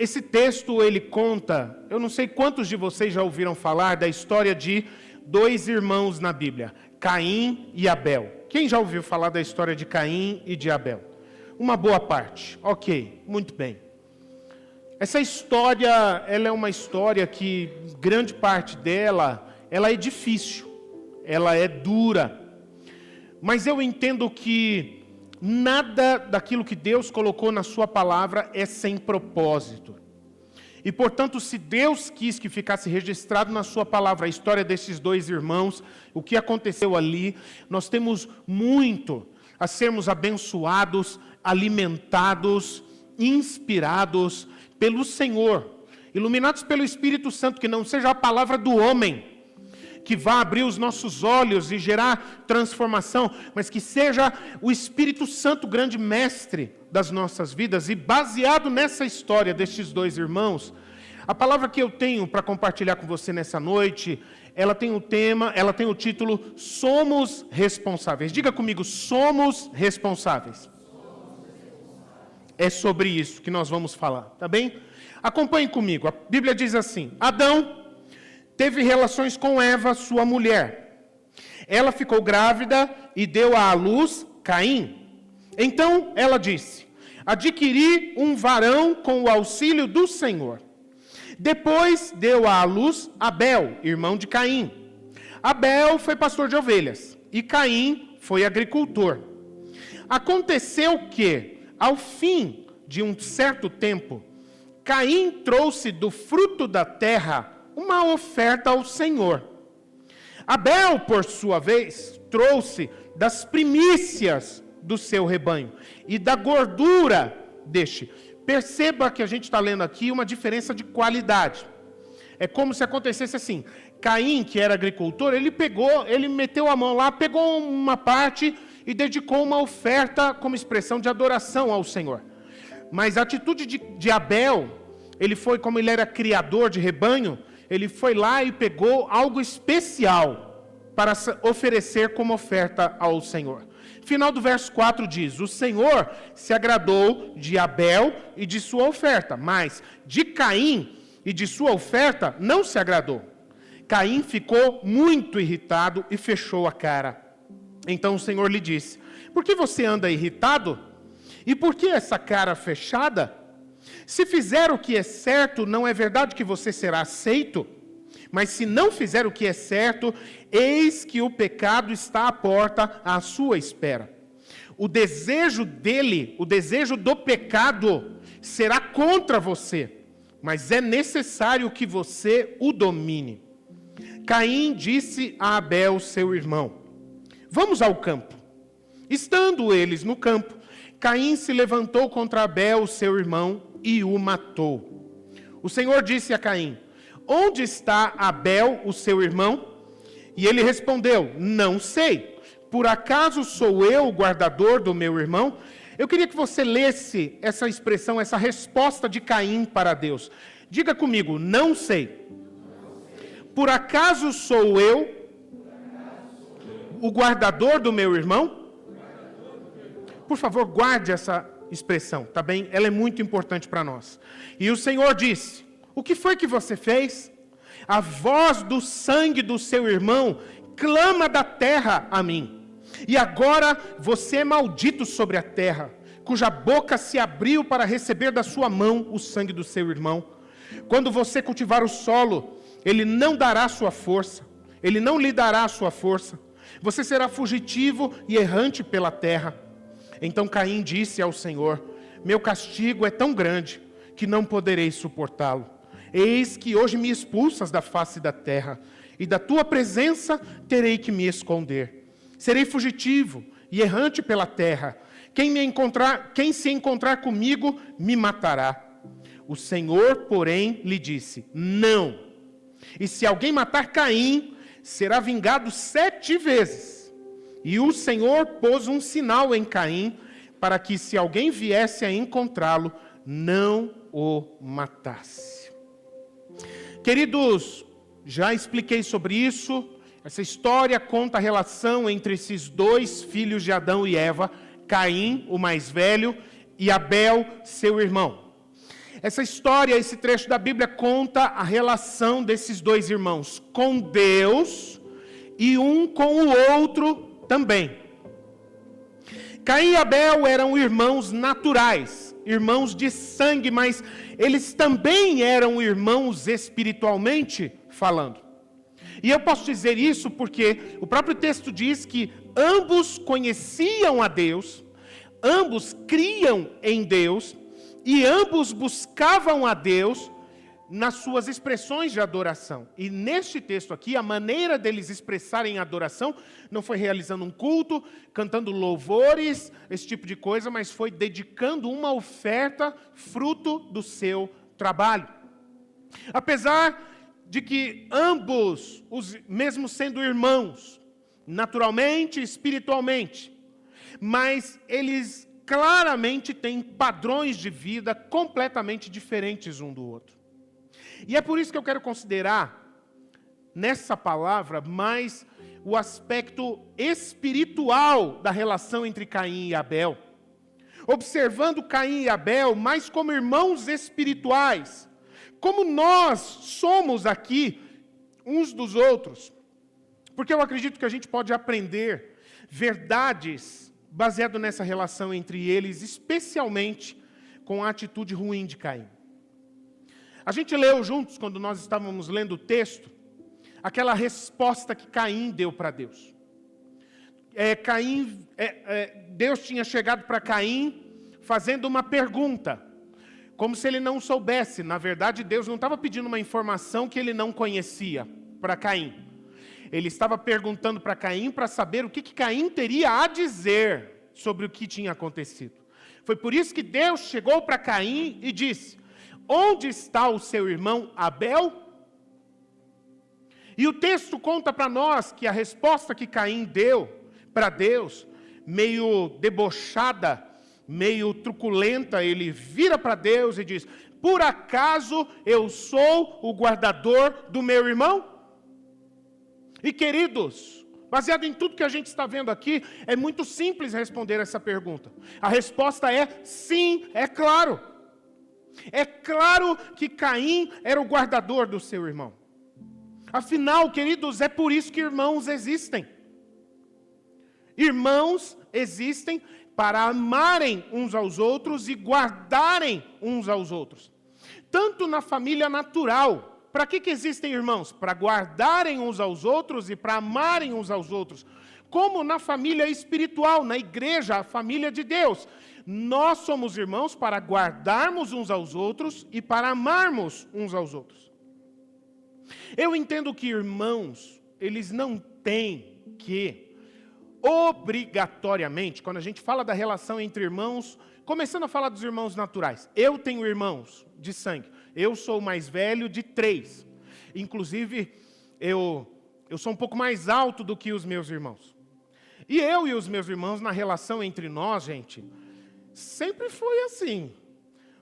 esse texto ele conta, eu não sei quantos de vocês já ouviram falar da história de dois irmãos na Bíblia, Caim e Abel. Quem já ouviu falar da história de Caim e de Abel? Uma boa parte. Ok, muito bem. Essa história, ela é uma história que, grande parte dela, ela é difícil, ela é dura. Mas eu entendo que nada daquilo que Deus colocou na sua palavra é sem propósito. E, portanto, se Deus quis que ficasse registrado na sua palavra a história desses dois irmãos, o que aconteceu ali, nós temos muito a sermos abençoados, alimentados, inspirados pelo Senhor, iluminados pelo Espírito Santo, que não seja a palavra do homem, que vá abrir os nossos olhos e gerar transformação, mas que seja o Espírito Santo, grande mestre das nossas vidas. E baseado nessa história destes dois irmãos, a palavra que eu tenho para compartilhar com você nessa noite, ela tem o título Somos Responsáveis. Diga comigo, somos responsáveis. É sobre isso que nós vamos falar, tá bem? Acompanhe comigo, a Bíblia diz assim: Adão teve relações com Eva, sua mulher. Ela ficou grávida e deu à luz Caim. Então ela disse: adquiri um varão com o auxílio do Senhor. Depois deu à luz Abel, irmão de Caim. Abel foi pastor de ovelhas e Caim foi agricultor. Aconteceu que, ao fim de um certo tempo, Caim trouxe do fruto da terra uma oferta ao Senhor. Abel, por sua vez, trouxe das primícias do seu rebanho e da gordura deste. Perceba que a gente está lendo aqui uma diferença de qualidade. É como se acontecesse assim: Caim, que era agricultor, ele meteu a mão lá, pegou uma parte e dedicou uma oferta como expressão de adoração ao Senhor. Mas a atitude de Abel, como ele era criador de rebanho, ele foi lá e pegou algo especial para oferecer como oferta ao Senhor. Final do verso 4 diz: o Senhor se agradou de Abel e de sua oferta, mas de Caim e de sua oferta não se agradou. Caim ficou muito irritado e fechou a cara. Então o Senhor lhe disse: por que você anda irritado? E por que essa cara fechada? Se fizer o que é certo, não é verdade que você será aceito? Mas se não fizer o que é certo, eis que o pecado está à porta à sua espera. O desejo dele, o desejo do pecado, será contra você, mas é necessário que você o domine. Caim disse a Abel, seu irmão: vamos ao campo. Estando eles no campo, Caim se levantou contra Abel, seu irmão, e o matou. O Senhor disse a Caim: onde está Abel, o seu irmão? E ele respondeu: não sei. Por acaso sou eu o guardador do meu irmão? Eu queria que você lesse essa expressão, essa resposta de Caim para Deus. Diga comigo: não sei. Por acaso sou eu o guardador do meu irmão? Por favor, guarde essa expressão, tá bem? Ela é muito importante para nós. E o Senhor disse: o que foi que você fez? A voz do sangue do seu irmão clama da terra a mim. E agora você é maldito sobre a terra, cuja boca se abriu para receber da sua mão o sangue do seu irmão. Quando você cultivar o solo, ele não dará sua força, ele não lhe dará a sua força. Você será fugitivo e errante pela terra. Então Caim disse ao Senhor: meu castigo é tão grande que não poderei suportá-lo. Eis que hoje me expulsas da face da terra, e da tua presença terei que me esconder. Serei fugitivo e errante pela terra. Quem se encontrar comigo, me matará. O Senhor, porém, lhe disse: não. E se alguém matar Caim, será vingado 7 vezes. E o Senhor pôs um sinal em Caim, para que, se alguém viesse a encontrá-lo, não o matasse. Queridos, já expliquei sobre isso. Essa história conta a relação entre esses dois filhos de Adão e Eva, Caim, o mais velho, e Abel, seu irmão. Essa história, esse trecho da Bíblia conta a relação desses dois irmãos com Deus e um com o outro também. Caim e Abel eram irmãos naturais, irmãos de sangue, mas eles também eram irmãos espiritualmente falando. E eu posso dizer isso porque o próprio texto diz que ambos conheciam a Deus, ambos criam em Deus e ambos buscavam a Deus nas suas expressões de adoração. E neste texto aqui, a maneira deles expressarem adoração não foi realizando um culto, cantando louvores, esse tipo de coisa, mas foi dedicando uma oferta fruto do seu trabalho. Apesar de que ambos, mesmo sendo irmãos, naturalmente, espiritualmente, mas eles claramente têm padrões de vida completamente diferentes um do outro. E é por isso que eu quero considerar, nessa palavra, mais o aspecto espiritual da relação entre Caim e Abel. Observando Caim e Abel mais como irmãos espirituais, como nós somos aqui uns dos outros. Porque eu acredito que a gente pode aprender verdades baseado nessa relação entre eles, especialmente com a atitude ruim de Caim. A gente leu juntos, quando nós estávamos lendo o texto, aquela resposta que Caim deu para Deus. Deus tinha chegado para Caim fazendo uma pergunta, como se ele não soubesse. Na verdade, Deus não estava pedindo uma informação que ele não conhecia para Caim. Ele estava perguntando para Caim para saber o que Caim teria a dizer sobre o que tinha acontecido. Foi por isso que Deus chegou para Caim e disse: onde está o seu irmão Abel? E o texto conta para nós que a resposta que Caim deu para Deus, meio debochada, meio truculenta, ele vira para Deus e diz: por acaso eu sou o guardador do meu irmão? E queridos, baseado em tudo que a gente está vendo aqui, é muito simples responder essa pergunta. A resposta é sim, é claro. É claro que Caim era o guardador do seu irmão. Afinal, queridos, é por isso que irmãos existem. Irmãos existem para amarem uns aos outros e guardarem uns aos outros. Tanto na família natural. Para que existem irmãos? Para guardarem uns aos outros e para amarem uns aos outros. Como na família espiritual, na igreja, a família de Deus. Nós somos irmãos para guardarmos uns aos outros e para amarmos uns aos outros. Eu entendo que irmãos, eles não têm que, obrigatoriamente, quando a gente fala da relação entre irmãos, começando a falar dos irmãos naturais. Eu tenho irmãos de sangue. Eu sou o mais velho de 3. Inclusive, eu sou um pouco mais alto do que os meus irmãos. E eu e os meus irmãos, na relação entre nós, gente, sempre foi assim.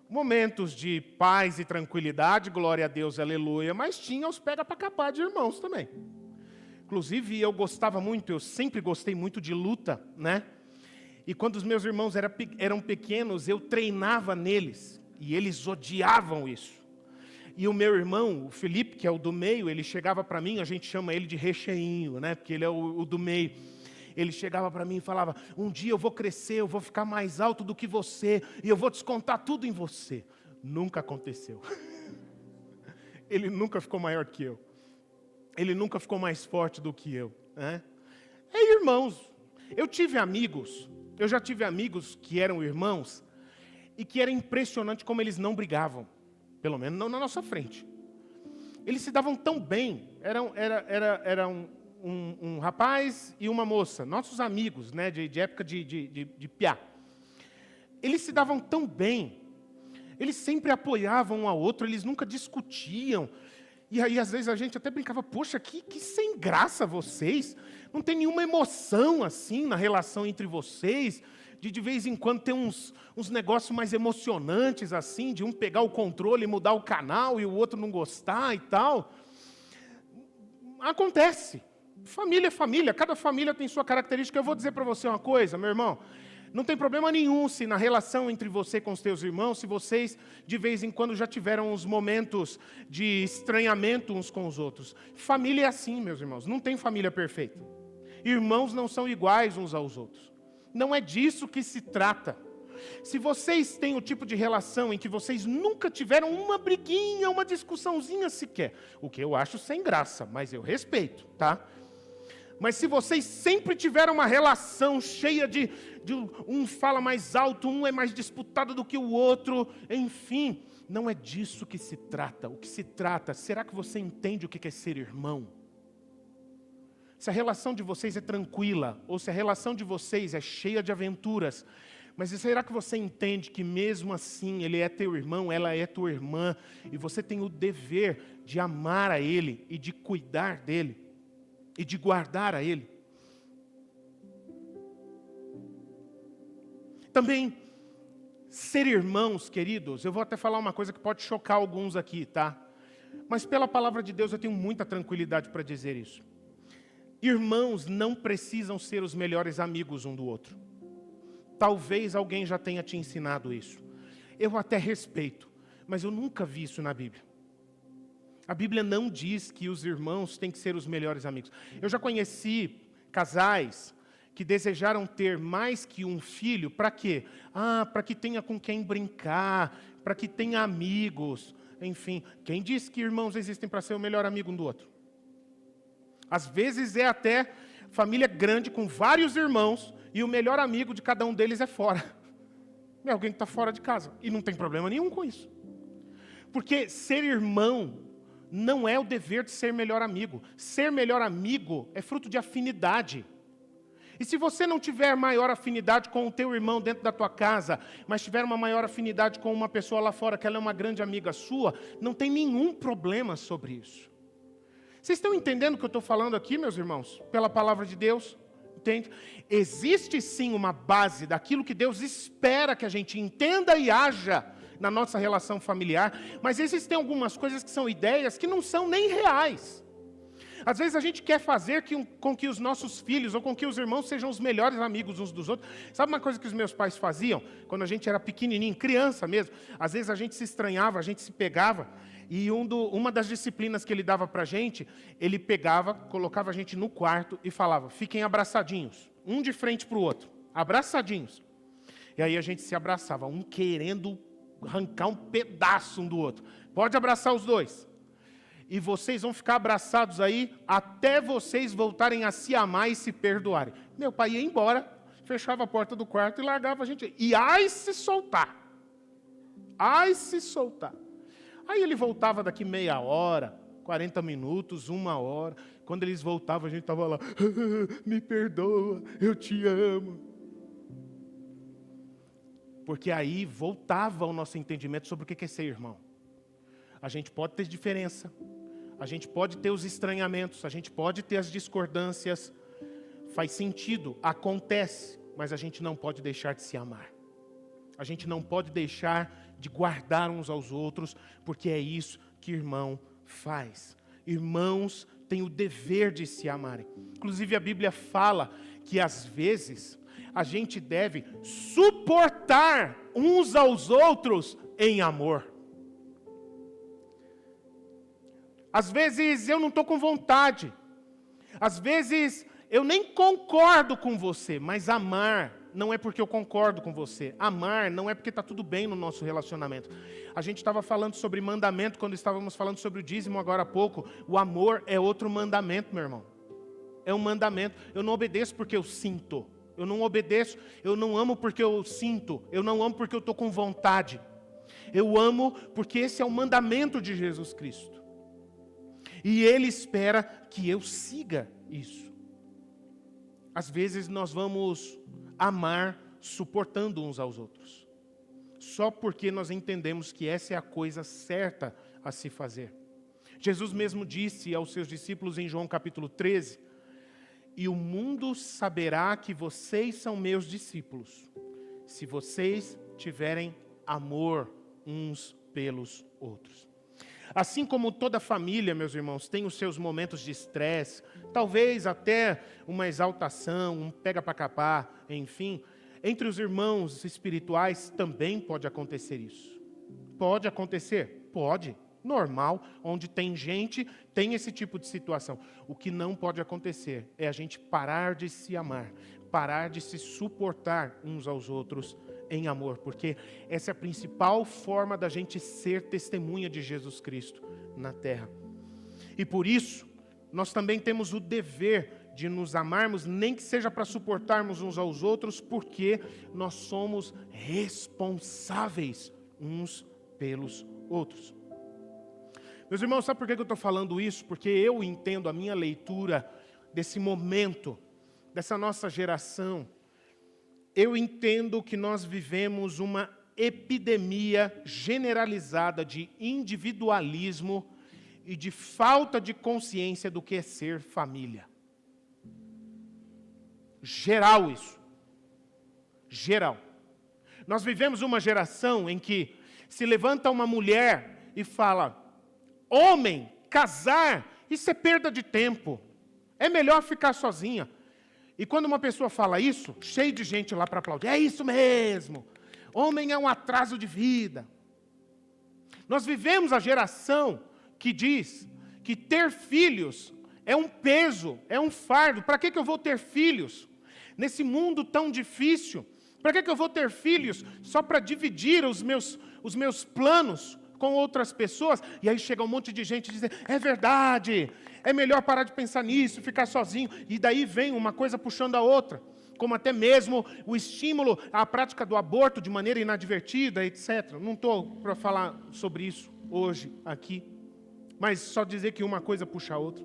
Momentos de paz e tranquilidade, glória a Deus, aleluia, mas tinha os pega para capar de irmãos também. Inclusive, eu gostava muito, eu sempre gostei muito de luta, né? E quando os meus irmãos eram pequenos, eu treinava neles, e eles odiavam isso. E o meu irmão, o Felipe, que é o do meio, ele chegava para mim, a gente chama ele de recheinho, né? Porque ele é o do meio. Ele chegava para mim e falava: um dia eu vou crescer, eu vou ficar mais alto do que você, e eu vou descontar tudo em você. Nunca aconteceu. Ele nunca ficou maior que eu. Ele nunca ficou mais forte do que eu. Né? Irmãos, eu já tive amigos que eram irmãos, e que era impressionante como eles não brigavam. Pelo menos não na nossa frente. Eles se davam tão bem. Era um rapaz e uma moça, nossos amigos, né, de época de piá. Eles se davam tão bem. Eles sempre apoiavam um ao outro, eles nunca discutiam. E aí, às vezes, a gente até brincava: poxa, que sem graça vocês. Não tem nenhuma emoção assim na relação entre vocês. De vez em quando ter uns negócios mais emocionantes assim, de um pegar o controle e mudar o canal e o outro não gostar e tal. Acontece. Família é família, cada família tem sua característica. Eu vou dizer para você uma coisa, meu irmão. Não tem problema nenhum se na relação entre você com os teus irmãos, se vocês de vez em quando já tiveram uns momentos de estranhamento uns com os outros. Família é assim, meus irmãos, não tem família perfeita. Irmãos não são iguais uns aos outros. Não é disso que se trata. Se vocês têm o tipo de relação em que vocês nunca tiveram uma briguinha, uma discussãozinha sequer, o que eu acho sem graça, mas eu respeito, tá? Mas se vocês sempre tiveram uma relação cheia de um fala mais alto, um é mais disputado do que o outro, enfim, não é disso que se trata. O que se trata, será que você entende o que é ser irmão? Se a relação de vocês é tranquila, ou se a relação de vocês é cheia de aventuras, mas será que você entende que mesmo assim ele é teu irmão, ela é tua irmã, e você tem o dever de amar a ele e de cuidar dele? E de guardar a ele. Também, ser irmãos, queridos, eu vou até falar uma coisa que pode chocar alguns aqui, tá? Mas pela palavra de Deus eu tenho muita tranquilidade para dizer isso. Irmãos não precisam ser os melhores amigos um do outro. Talvez alguém já tenha te ensinado isso. Eu até respeito, mas eu nunca vi isso na Bíblia. A Bíblia não diz que os irmãos têm que ser os melhores amigos. Eu já conheci casais que desejaram ter mais que um filho, para quê? Para que tenha com quem brincar, para que tenha amigos, enfim. Quem disse que irmãos existem para ser o melhor amigo um do outro? Às vezes é até família grande com vários irmãos e o melhor amigo de cada um deles é fora. É alguém que está fora de casa e não tem problema nenhum com isso. Porque ser irmão não é o dever de ser melhor amigo. Ser melhor amigo é fruto de afinidade. E se você não tiver maior afinidade com o teu irmão dentro da tua casa, mas tiver uma maior afinidade com uma pessoa lá fora, que ela é uma grande amiga sua, não tem nenhum problema sobre isso. Vocês estão entendendo o que eu estou falando aqui, meus irmãos? Pela palavra de Deus? Entende? Existe sim uma base daquilo que Deus espera que a gente entenda e haja na nossa relação familiar, mas existem algumas coisas que são ideias que não são nem reais. Às vezes a gente quer fazer com que os nossos filhos ou com que os irmãos sejam os melhores amigos uns dos outros. Sabe uma coisa que os meus pais faziam? Quando a gente era pequenininho, criança mesmo, às vezes a gente se estranhava, a gente se pegava, e uma das disciplinas que ele dava pra gente, ele pegava, colocava a gente no quarto e falava, fiquem abraçadinhos, um de frente pro outro, abraçadinhos. E aí a gente se abraçava, um querendo arrancar um pedaço um do outro. Pode abraçar os dois. E vocês vão ficar abraçados aí até vocês voltarem a se amar e se perdoarem. Meu pai ia embora, fechava a porta do quarto e largava a gente. E ai se soltar. Ai se soltar. Aí ele voltava daqui meia hora, 40 minutos, 1 hora. Quando eles voltavam, a gente estava lá. Me perdoa, eu te amo. Porque aí voltava o nosso entendimento sobre o que é ser irmão. A gente pode ter diferença, a gente pode ter os estranhamentos, a gente pode ter as discordâncias. Faz sentido, acontece, mas a gente não pode deixar de se amar. A gente não pode deixar de guardar uns aos outros, porque é isso que irmão faz. Irmãos têm o dever de se amarem. Inclusive a Bíblia fala que às vezes a gente deve suportar uns aos outros em amor. Às vezes eu não estou com vontade. Às vezes eu nem concordo com você, mas amar não é porque eu concordo com você. Amar não é porque está tudo bem no nosso relacionamento. A gente estava falando sobre mandamento quando estávamos falando sobre o dízimo agora há pouco. O amor é outro mandamento, meu irmão. É um mandamento. Eu não obedeço porque eu sinto. Eu não obedeço, eu não amo porque eu sinto. Eu não amo porque eu estou com vontade. Eu amo porque esse é o mandamento de Jesus Cristo. E Ele espera que eu siga isso. Às vezes nós vamos amar suportando uns aos outros. Só porque nós entendemos que essa é a coisa certa a se fazer. Jesus mesmo disse aos seus discípulos em João capítulo 13, e o mundo saberá que vocês são meus discípulos, se vocês tiverem amor uns pelos outros. Assim como toda família, meus irmãos, tem os seus momentos de estresse, talvez até uma exaltação, um pega para capar, enfim, Entre os irmãos espirituais também pode acontecer isso. Pode acontecer? Pode. Normal, onde tem gente, tem esse tipo de situação. O que não pode acontecer é a gente parar de se amar, parar de se suportar uns aos outros em amor, porque essa é a principal forma da gente ser testemunha de Jesus Cristo na terra. E por isso, nós também temos o dever de nos amarmos, nem que seja para suportarmos uns aos outros, porque nós somos responsáveis uns pelos outros. Meus irmãos, sabe por que eu estou falando isso? Porque eu entendo a minha leitura desse momento, dessa nossa geração. Eu entendo que nós vivemos uma epidemia generalizada de individualismo e de falta de consciência do que é ser família. Geral isso. Geral. Nós vivemos uma geração em que se levanta uma mulher e fala: homem, casar, isso é perda de tempo. É melhor ficar sozinha. E quando uma pessoa fala isso, cheio de gente lá para aplaudir. É isso mesmo. Homem é um atraso de vida. Nós vivemos a geração que diz que ter filhos é um peso, é um fardo. Para que eu vou ter filhos? Nesse mundo tão difícil. Para que eu vou ter filhos só para dividir os meus planos com outras pessoas? E aí chega um monte de gente dizendo: é verdade, é melhor parar de pensar nisso, ficar sozinho. E daí vem uma coisa puxando a outra, como até mesmo o estímulo à prática do aborto de maneira inadvertida, etc. Não estou para falar sobre isso hoje aqui, mas só dizer que uma coisa puxa a outra.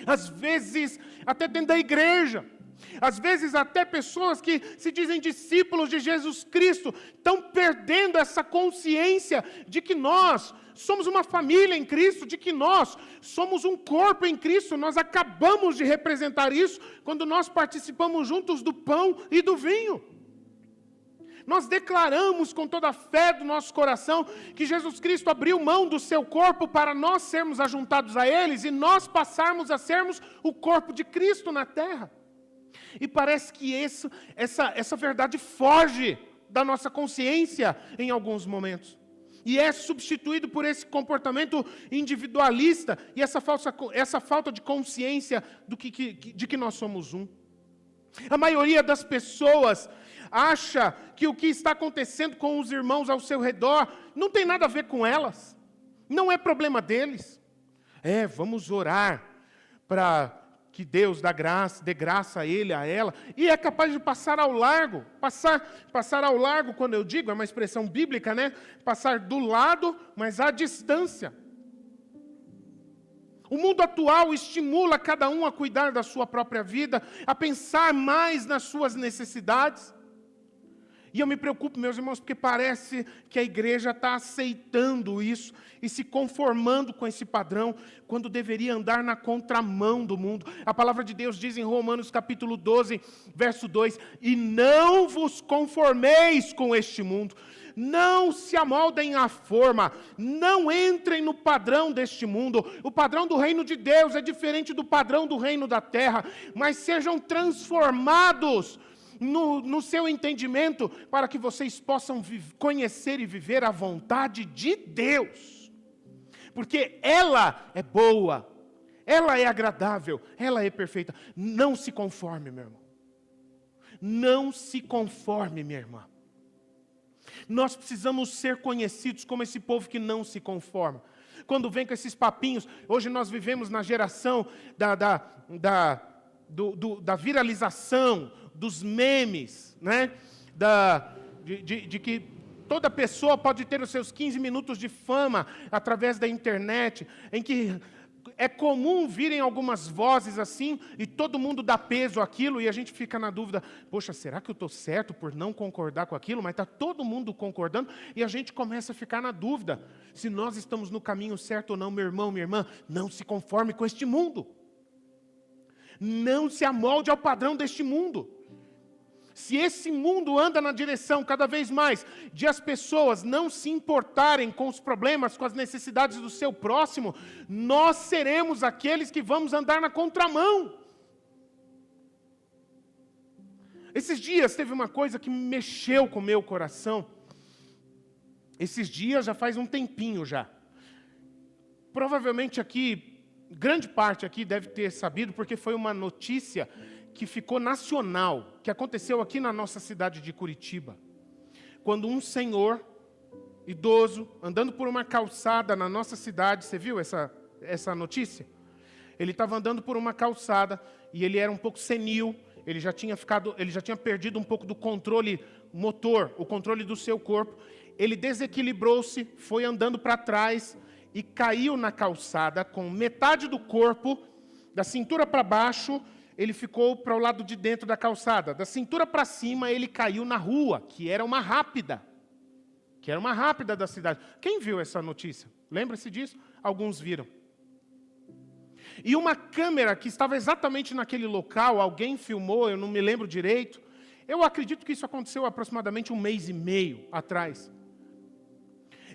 Às vezes, até dentro da igreja, às vezes até pessoas que se dizem discípulos de Jesus Cristo estão perdendo essa consciência de que nós somos uma família em Cristo, de que nós somos um corpo em Cristo. Nós acabamos de representar isso quando nós participamos juntos do pão e do vinho. Nós declaramos com toda a fé do nosso coração que Jesus Cristo abriu mão do seu corpo para nós sermos ajuntados a eles e nós passarmos a sermos o corpo de Cristo na terra. E parece que essa verdade foge da nossa consciência em alguns momentos. E é substituído por esse comportamento individualista e essa falta de consciência de que nós somos um. A maioria das pessoas acha que o que está acontecendo com os irmãos ao seu redor não tem nada a ver com elas. Não é problema deles. Vamos orar para que Deus dê graça a ele, a ela, e é capaz de passar ao largo. Passar ao largo, quando eu digo, é uma expressão bíblica, né? Passar do lado, mas à distância. O mundo atual estimula cada um a cuidar da sua própria vida, a pensar mais nas suas necessidades. E eu me preocupo, meus irmãos, porque parece que a igreja está aceitando isso e se conformando com esse padrão, quando deveria andar na contramão do mundo. A palavra de Deus diz em Romanos capítulo 12, verso 2, e não vos conformeis com este mundo, não se amoldem à forma, não entrem no padrão deste mundo. O padrão do reino de Deus é diferente do padrão do reino da terra, mas sejam transformados no seu entendimento, para que vocês possam conhecer e viver a vontade de Deus, porque ela é boa, ela é agradável, ela é perfeita. Não se conforme, meu irmão, não se conforme, minha irmã. Nós precisamos ser conhecidos como esse povo que não se conforma. Quando vem com esses papinhos, hoje nós vivemos na geração da viralização, dos memes, né? De que toda pessoa pode ter os seus 15 minutos de fama através da internet, em que é comum virem algumas vozes assim, e todo mundo dá peso àquilo, e a gente fica na dúvida: poxa, será que eu estou certo por não concordar com aquilo? Mas está todo mundo concordando, e a gente começa a ficar na dúvida se nós estamos no caminho certo ou não. Meu irmão, minha irmã, não se conforme com este mundo. Não se amolde ao padrão deste mundo. Se esse mundo anda na direção cada vez mais de as pessoas não se importarem com os problemas, com as necessidades do seu próximo, nós seremos aqueles que vamos andar na contramão. Esses dias teve uma coisa que mexeu com o meu coração. Esses dias já faz um tempinho já. Provavelmente aqui, grande parte aqui deve ter sabido, porque foi uma notícia que ficou nacional, que aconteceu aqui na nossa cidade de Curitiba. Quando um senhor idoso, andando por uma calçada na nossa cidade, você viu essa notícia? Ele estava andando por uma calçada e ele era um pouco senil, ele já tinha perdido um pouco do controle motor, o controle do seu corpo. Ele desequilibrou-se, foi andando para trás e caiu na calçada com metade do corpo, da cintura para baixo, ele ficou para o lado de dentro da calçada. Da cintura para cima, ele caiu na rua, que era uma rápida da cidade. Quem viu essa notícia? Lembra-se disso? Alguns viram. E uma câmera que estava exatamente naquele local, alguém filmou, eu não me lembro direito. Eu acredito que isso aconteceu aproximadamente 1 mês e meio atrás.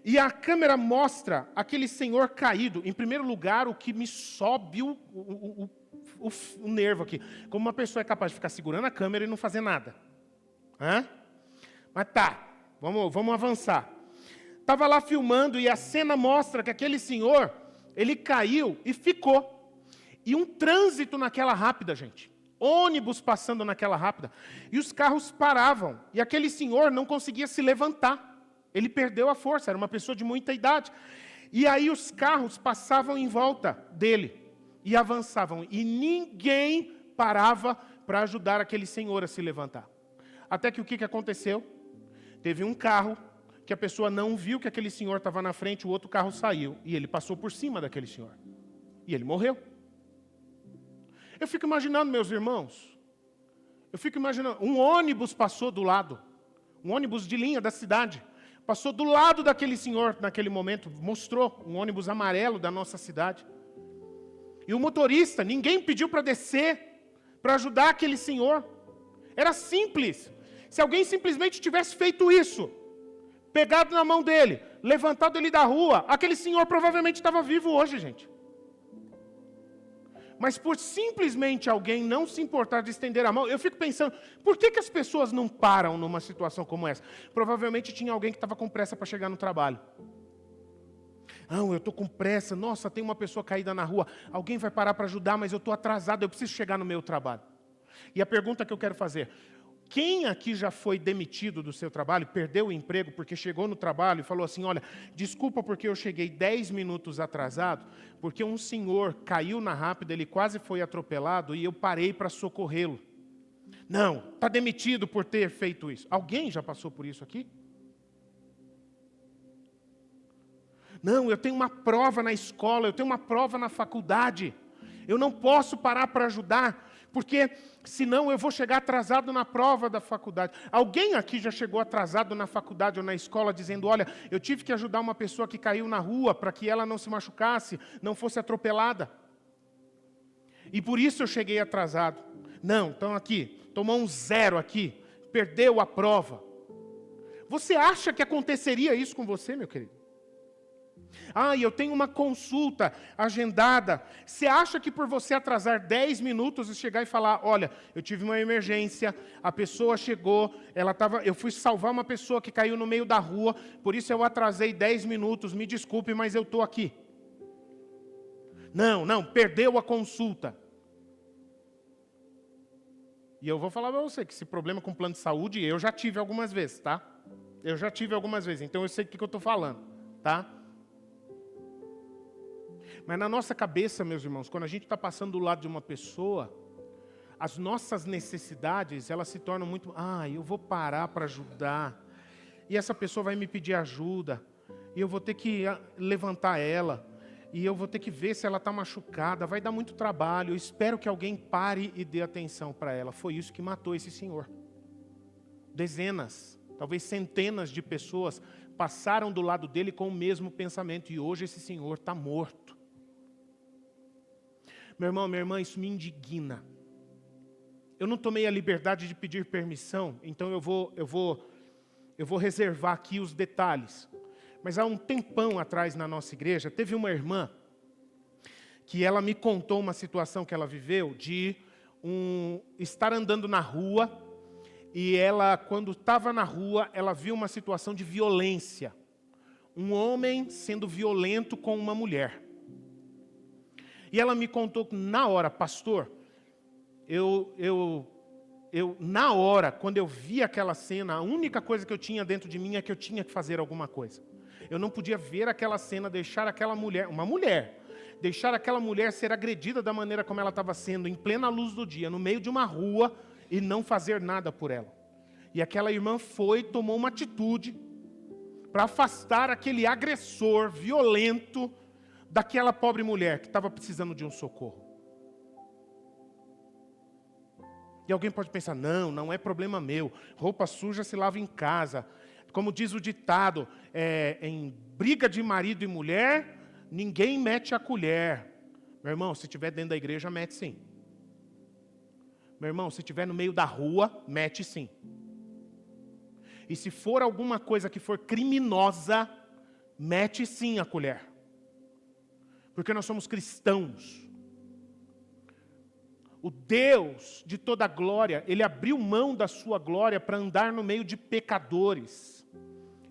E a câmera mostra aquele senhor caído. Em primeiro lugar, o que me sobe o nervo aqui. Como uma pessoa é capaz de ficar segurando a câmera e não fazer nada. Mas tá, vamos avançar. Estava lá filmando e a cena mostra que aquele senhor, ele caiu e ficou. E um trânsito naquela rápida, gente. Ônibus passando naquela rápida. E os carros paravam. E aquele senhor não conseguia se levantar. Ele perdeu a força, era uma pessoa de muita idade. E aí os carros passavam em volta dele e avançavam. E ninguém parava para ajudar aquele senhor a se levantar. Até que o que aconteceu? Teve um carro que a pessoa não viu que aquele senhor estava na frente, o outro carro saiu. E ele passou por cima daquele senhor. E ele morreu. Eu fico imaginando, meus irmãos, um ônibus passou do lado. Um ônibus de linha da cidade. Passou do lado daquele senhor naquele momento, mostrou um ônibus amarelo da nossa cidade. E o motorista, ninguém pediu para descer, para ajudar aquele senhor. Era simples. Se alguém simplesmente tivesse feito isso, pegado na mão dele, levantado ele da rua, aquele senhor provavelmente estava vivo hoje, gente. Mas por simplesmente alguém não se importar de estender a mão, eu fico pensando, por que as pessoas não param numa situação como essa? Provavelmente tinha alguém que estava com pressa para chegar no trabalho. Não, eu estou com pressa, nossa, tem uma pessoa caída na rua, alguém vai parar para ajudar, mas eu estou atrasado, eu preciso chegar no meu trabalho. E a pergunta que eu quero fazer, quem aqui já foi demitido do seu trabalho, perdeu o emprego porque chegou no trabalho e falou assim, olha, desculpa porque eu cheguei 10 minutos atrasado, porque um senhor caiu na rápida, ele quase foi atropelado e eu parei para socorrê-lo. Não, está demitido por ter feito isso. Alguém já passou por isso aqui? Não, eu tenho uma prova na escola, eu tenho uma prova na faculdade, eu não posso parar para ajudar, porque senão eu vou chegar atrasado na prova da faculdade. Alguém aqui já chegou atrasado na faculdade ou na escola dizendo, olha, eu tive que ajudar uma pessoa que caiu na rua para que ela não se machucasse, não fosse atropelada. E por isso eu cheguei atrasado. Não, então aqui, tomou um 0 aqui, perdeu a prova. Você acha que aconteceria isso com você, meu querido? Eu tenho uma consulta agendada. Você acha que por você atrasar 10 minutos e chegar e falar, olha, eu tive uma emergência, a pessoa chegou, eu fui salvar uma pessoa que caiu no meio da rua, por isso eu atrasei 10 minutos, me desculpe, mas eu estou aqui. Não, perdeu a consulta. E eu vou falar para você que esse problema com plano de saúde, eu já tive algumas vezes, tá? Eu já tive algumas vezes, então eu sei o que eu estou falando, tá? Mas na nossa cabeça, meus irmãos, quando a gente está passando do lado de uma pessoa, as nossas necessidades, elas se tornam muito... eu vou parar para ajudar. E essa pessoa vai me pedir ajuda. E eu vou ter que levantar ela. E eu vou ter que ver se ela está machucada. Vai dar muito trabalho. Eu espero que alguém pare e dê atenção para ela. Foi isso que matou esse senhor. Dezenas, talvez centenas de pessoas passaram do lado dele com o mesmo pensamento. E hoje esse senhor está morto. Meu irmão, minha irmã, isso me indigna. Eu não tomei a liberdade de pedir permissão, então eu vou reservar aqui os detalhes. Mas há um tempão atrás na nossa igreja, teve uma irmã que ela me contou uma situação que ela viveu de estar andando na rua E ela, quando estava na rua, ela viu uma situação de violência. Um homem sendo violento com uma mulher. E ela me contou na hora, pastor, na hora, quando eu vi aquela cena, a única coisa que eu tinha dentro de mim é que eu tinha que fazer alguma coisa. Eu não podia ver aquela cena, deixar aquela mulher, deixar aquela mulher ser agredida da maneira como ela estava sendo, em plena luz do dia, no meio de uma rua, e não fazer nada por ela. E aquela irmã tomou uma atitude para afastar aquele agressor violento daquela pobre mulher que estava precisando de um socorro. E alguém pode pensar, não é problema meu, roupa suja se lava em casa. Como diz o ditado, em briga de marido e mulher, ninguém mete a colher. Meu irmão, se estiver dentro da igreja, mete sim. Meu irmão, se estiver no meio da rua, mete sim. E se for alguma coisa que for criminosa, mete sim a colher. Porque nós somos cristãos. O Deus de toda glória, Ele abriu mão da sua glória para andar no meio de pecadores.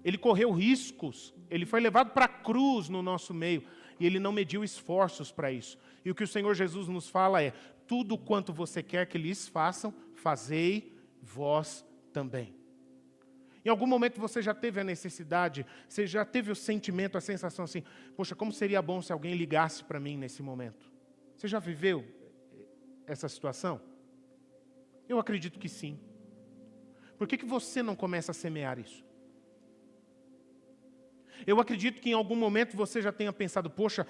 Ele correu riscos, Ele foi levado para a cruz no nosso meio, e Ele não mediu esforços para isso. E o que o Senhor Jesus nos fala é, tudo quanto você quer que lhes façam, fazei vós também. Em algum momento você já teve a necessidade, você já teve o sentimento, a sensação assim, poxa, como seria bom se alguém ligasse para mim nesse momento? Você já viveu essa situação? Eu acredito que sim. Por que você não começa a semear isso? Eu acredito que em algum momento você já tenha pensado, poxa,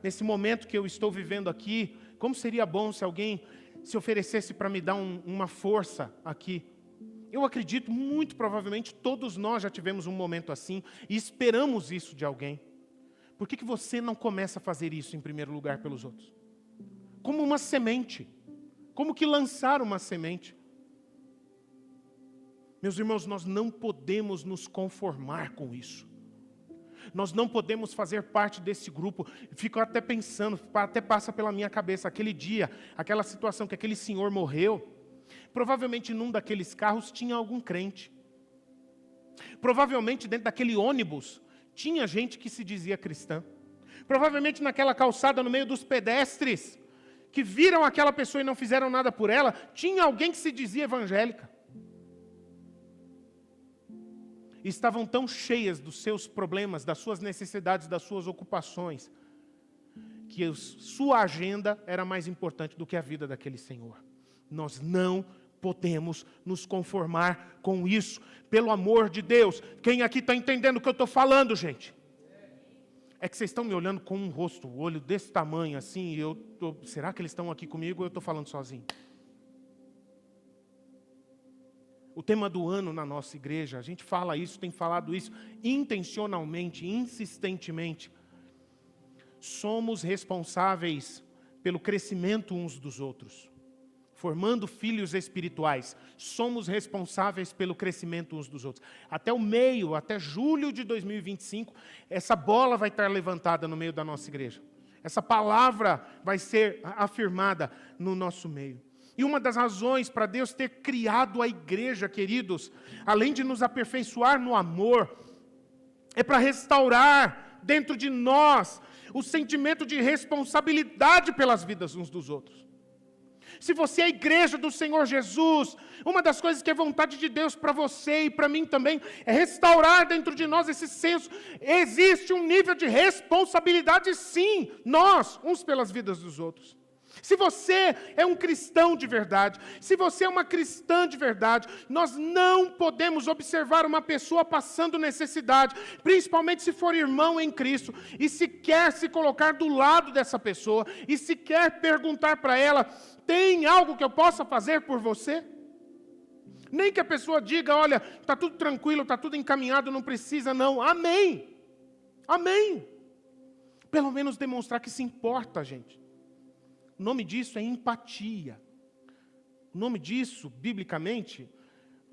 nesse momento que eu estou vivendo aqui, como seria bom se alguém se oferecesse para me dar uma força aqui? Eu acredito, muito provavelmente, todos nós já tivemos um momento assim e esperamos isso de alguém. Por que você não começa a fazer isso em primeiro lugar pelos outros? Como uma semente. Como que lançar uma semente? Meus irmãos, nós não podemos nos conformar com isso. Nós não podemos fazer parte desse grupo. Fico até pensando, até passa pela minha cabeça, aquele dia, aquela situação que aquele senhor morreu, provavelmente num daqueles carros tinha algum crente. Provavelmente dentro daquele ônibus tinha gente que se dizia cristã. Provavelmente naquela calçada no meio dos pedestres, que viram aquela pessoa e não fizeram nada por ela, tinha alguém que se dizia evangélica. E estavam tão cheias dos seus problemas, das suas necessidades, das suas ocupações, que sua agenda era mais importante do que a vida daquele senhor. Nós não podemos nos conformar com isso. Pelo amor de Deus, quem aqui está entendendo o que eu estou falando, gente? É que vocês estão me olhando com um rosto, o olho desse tamanho assim, e será que eles estão aqui comigo ou eu estou falando sozinho? O tema do ano na nossa igreja, a gente fala isso, tem falado isso intencionalmente, insistentemente. Somos responsáveis pelo crescimento uns dos outros. Formando filhos espirituais, somos responsáveis pelo crescimento uns dos outros. Até julho de 2025, essa bola vai estar levantada no meio da nossa igreja. Essa palavra vai ser afirmada no nosso meio. E uma das razões para Deus ter criado a igreja, queridos, além de nos aperfeiçoar no amor, é para restaurar dentro de nós o sentimento de responsabilidade pelas vidas uns dos outros. Se você é a igreja do Senhor Jesus, uma das coisas que é vontade de Deus para você e para mim também, é restaurar dentro de nós esse senso. Existe um nível de responsabilidade, sim, nós, uns pelas vidas dos outros. Se você é um cristão de verdade, se você é uma cristã de verdade, nós não podemos observar uma pessoa passando necessidade, principalmente se for irmão em Cristo, e se quer se colocar do lado dessa pessoa, e se quer perguntar para ela, tem algo que eu possa fazer por você? Nem que a pessoa diga, olha, está tudo tranquilo, está tudo encaminhado, não precisa não. Amém. Amém. Pelo menos demonstrar que se importa, gente. O nome disso é empatia. O nome disso, biblicamente,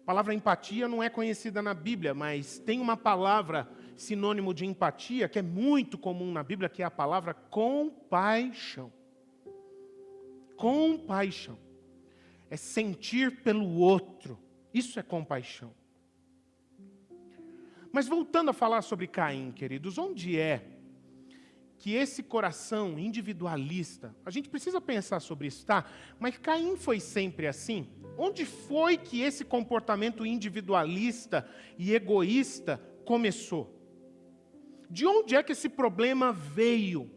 a palavra empatia não é conhecida na Bíblia, mas tem uma palavra sinônimo de empatia que é muito comum na Bíblia, que é a palavra compaixão. Compaixão. É sentir pelo outro. Isso é compaixão. Mas voltando a falar sobre Caim, queridos, onde é que esse coração individualista, a gente precisa pensar sobre isso, tá? Mas Caim foi sempre assim? Onde foi que esse comportamento individualista e egoísta começou? De onde é que esse problema veio?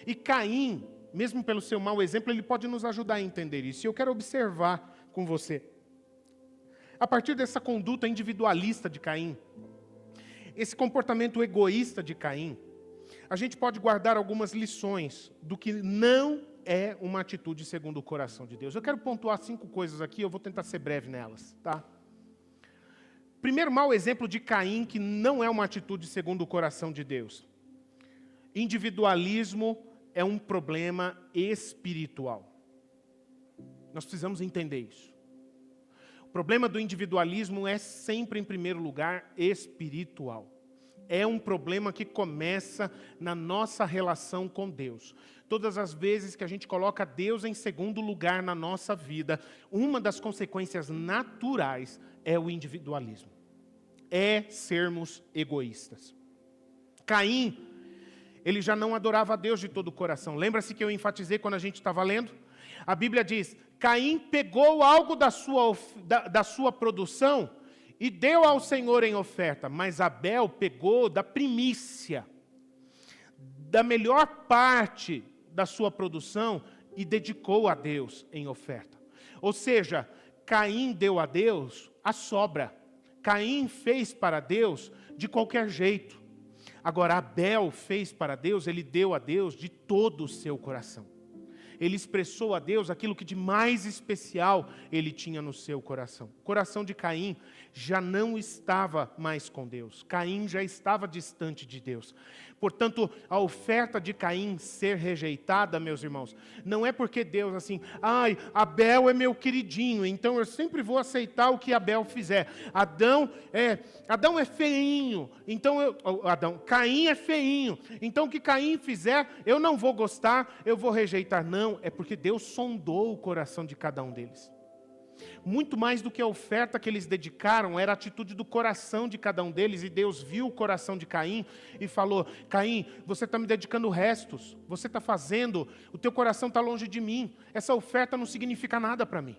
E Caim, mesmo pelo seu mau exemplo, ele pode nos ajudar a entender isso. E eu quero observar com você. A partir dessa conduta individualista de Caim, esse comportamento egoísta de Caim, a gente pode guardar algumas lições do que não é uma atitude segundo o coração de Deus. Eu quero pontuar 5 coisas aqui, eu vou tentar ser breve nelas, tá? Primeiro mau exemplo de Caim, que não é uma atitude segundo o coração de Deus. Individualismo é um problema espiritual. Nós precisamos entender isso. O problema do individualismo é sempre, em primeiro lugar, espiritual. É um problema que começa na nossa relação com Deus. Todas as vezes que a gente coloca Deus em segundo lugar na nossa vida, uma das consequências naturais é o individualismo. É sermos egoístas. Caim, ele já não adorava a Deus de todo o coração. Lembra-se que eu enfatizei quando a gente estava lendo? A Bíblia diz, Caim pegou algo da sua produção e deu ao Senhor em oferta, mas Abel pegou da primícia, da melhor parte da sua produção e dedicou a Deus em oferta. Ou seja, Caim deu a Deus a sobra. Caim fez para Deus de qualquer jeito. Agora, Abel fez para Deus, ele deu a Deus de todo o seu coração. Ele expressou a Deus aquilo que de mais especial ele tinha no seu coração. O coração de Caim já não estava mais com Deus. Caim já estava distante de Deus. Portanto, a oferta de Caim ser rejeitada, meus irmãos, não é porque Deus assim, Abel é meu queridinho, então eu sempre vou aceitar o que Abel fizer. Adão é feinho, então Caim é feinho, então o que Caim fizer, eu não vou gostar, eu vou rejeitar. Não, é porque Deus sondou o coração de cada um deles. Muito mais do que a oferta que eles dedicaram, era a atitude do coração de cada um deles, e Deus viu o coração de Caim e falou, Caim, você está me dedicando restos, você está fazendo, o teu coração está longe de mim, essa oferta não significa nada para mim.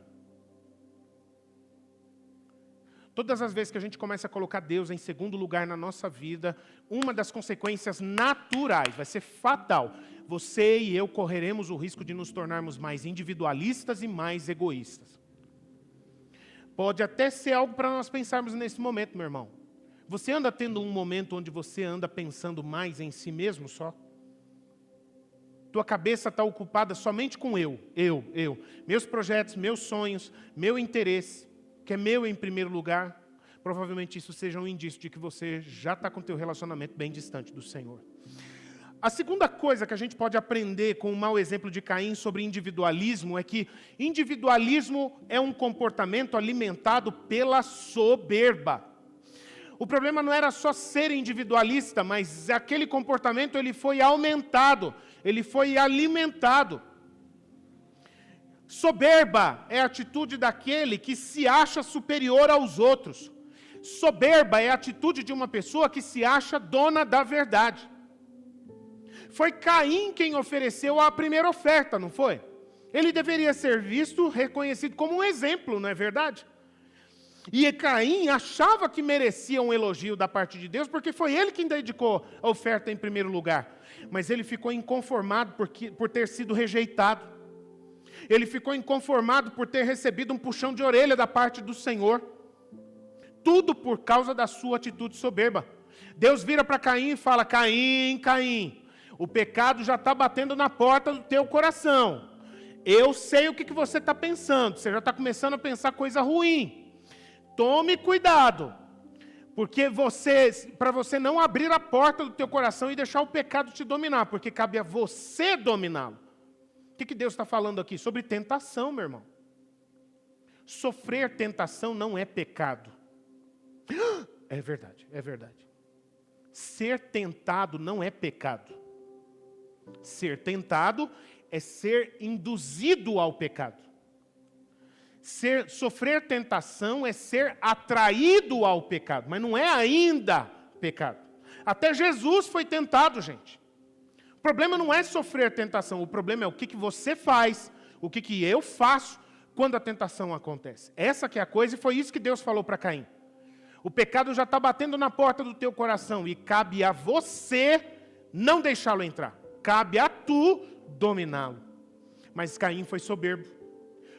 Todas as vezes que a gente começa a colocar Deus em segundo lugar na nossa vida, uma das consequências naturais, vai ser fatal, você e eu correremos o risco de nos tornarmos mais individualistas e mais egoístas. Pode até ser algo para nós pensarmos nesse momento, meu irmão. Você anda tendo um momento onde você anda pensando mais em si mesmo só? Tua cabeça está ocupada somente com eu. Meus projetos, meus sonhos, meu interesse, que é meu em primeiro lugar. Provavelmente isso seja um indício de que você já está com o teu relacionamento bem distante do Senhor. A segunda coisa que a gente pode aprender com o mau exemplo de Caim sobre individualismo é que individualismo é um comportamento alimentado pela soberba. O problema não era só ser individualista, mas aquele comportamento ele foi aumentado, ele foi alimentado. Soberba é a atitude daquele que se acha superior aos outros. Soberba é a atitude de uma pessoa que se acha dona da verdade. Foi Caim quem ofereceu a primeira oferta, não foi? Ele deveria ser visto, reconhecido como um exemplo, não é verdade? E Caim achava que merecia um elogio da parte de Deus, porque foi ele quem dedicou a oferta em primeiro lugar. Mas ele ficou inconformado por ter sido rejeitado. Ele ficou inconformado por ter recebido um puxão de orelha da parte do Senhor. Tudo por causa da sua atitude soberba. Deus vira para Caim e fala, Caim, o pecado já está batendo na porta do teu coração. Eu sei o que você está pensando. Você já está começando a pensar coisa ruim. Tome cuidado. Porque para você não abrir a porta do teu coração e deixar o pecado te dominar. Porque cabe a você dominá-lo. O que Deus está falando aqui? Sobre tentação, meu irmão. Sofrer tentação não é pecado. É verdade. Ser tentado não é pecado. Ser tentado é ser induzido ao pecado. Sofrer tentação é ser atraído ao pecado, mas não é ainda pecado. Até Jesus foi tentado, gente. O problema não é sofrer tentação, o problema é o que você faz, o que eu faço quando a tentação acontece. Essa que é a coisa, e foi isso que Deus falou para Caim. O pecado já está batendo na porta do teu coração, e cabe a você não deixá-lo entrar. Cabe a tu dominá-lo. Mas Caim foi soberbo.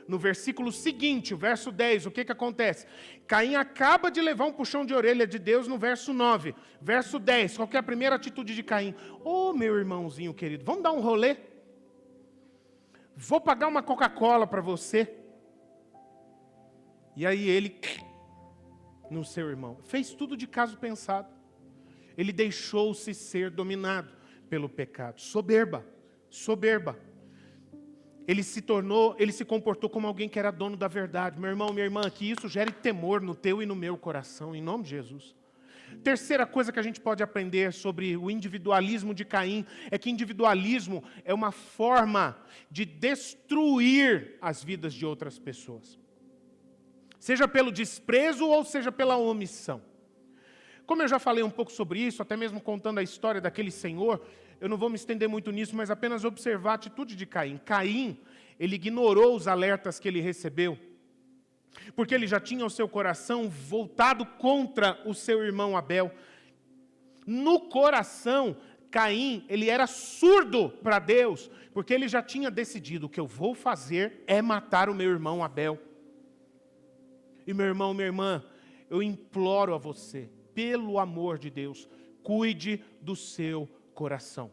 No versículo seguinte, o verso 10, o que acontece? Caim acaba de levar um puxão de orelha de Deus no verso 9. Verso 10, qual que é a primeira atitude de Caim? Ô, meu irmãozinho querido, vamos dar um rolê? Vou pagar uma Coca-Cola para você. E aí ele, no seu irmão, fez tudo de caso pensado. Ele deixou-se ser dominado pelo pecado. Soberba, soberba. Ele se comportou como alguém que era dono da verdade. Meu irmão, minha irmã, que isso gere temor no teu e no meu coração, em nome de Jesus. Terceira coisa que a gente pode aprender sobre o individualismo de Caim é que individualismo é uma forma de destruir as vidas de outras pessoas. Seja pelo desprezo ou seja pela omissão. Como eu já falei um pouco sobre isso, até mesmo contando a história daquele senhor, eu não vou me estender muito nisso, mas apenas observar a atitude de Caim. Caim, ele ignorou os alertas que ele recebeu, porque ele já tinha o seu coração voltado contra o seu irmão Abel. No coração, Caim, ele era surdo para Deus, porque ele já tinha decidido: o que eu vou fazer é matar o meu irmão Abel. E meu irmão, minha irmã, eu imploro a você, pelo amor de Deus, cuide do seu coração.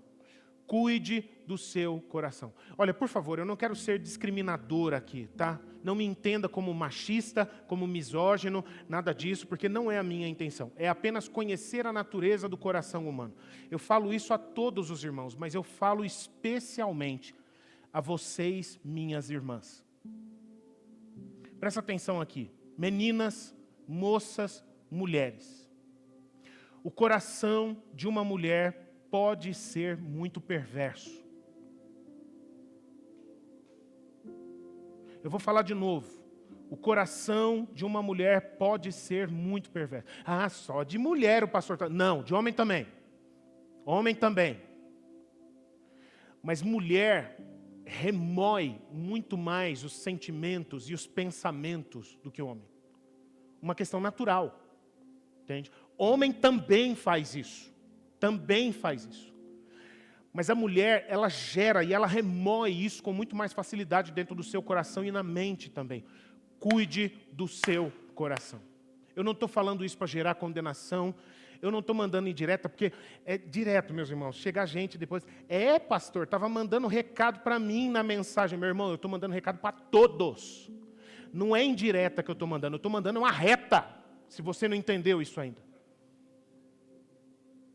Cuide do seu coração. Olha, por favor, eu não quero ser discriminador aqui, tá? Não me entenda como machista, como misógino, nada disso, porque não é a minha intenção. É apenas conhecer a natureza do coração humano. Eu falo isso a todos os irmãos, mas eu falo especialmente a vocês, minhas irmãs. Presta atenção aqui. Meninas, moças, mulheres. O coração de uma mulher pode ser muito perverso. Eu vou falar de novo. O coração de uma mulher pode ser muito perverso. Ah, só de mulher o pastor está... Não, de homem também. Homem também. Mas mulher remói muito mais os sentimentos e os pensamentos do que o homem. Uma questão natural. Entende? Homem também faz isso. Também faz isso. Mas a mulher, ela gera e ela remói isso com muito mais facilidade dentro do seu coração e na mente também. Cuide do seu coração. Eu não estou falando isso para gerar condenação. Eu não estou mandando indireta, porque é direto, meus irmãos. Chega a gente depois. Pastor, estava mandando recado para mim na mensagem. Meu irmão, eu estou mandando recado para todos. Não é indireta que eu estou mandando. Eu estou mandando uma reta. Se você não entendeu isso ainda.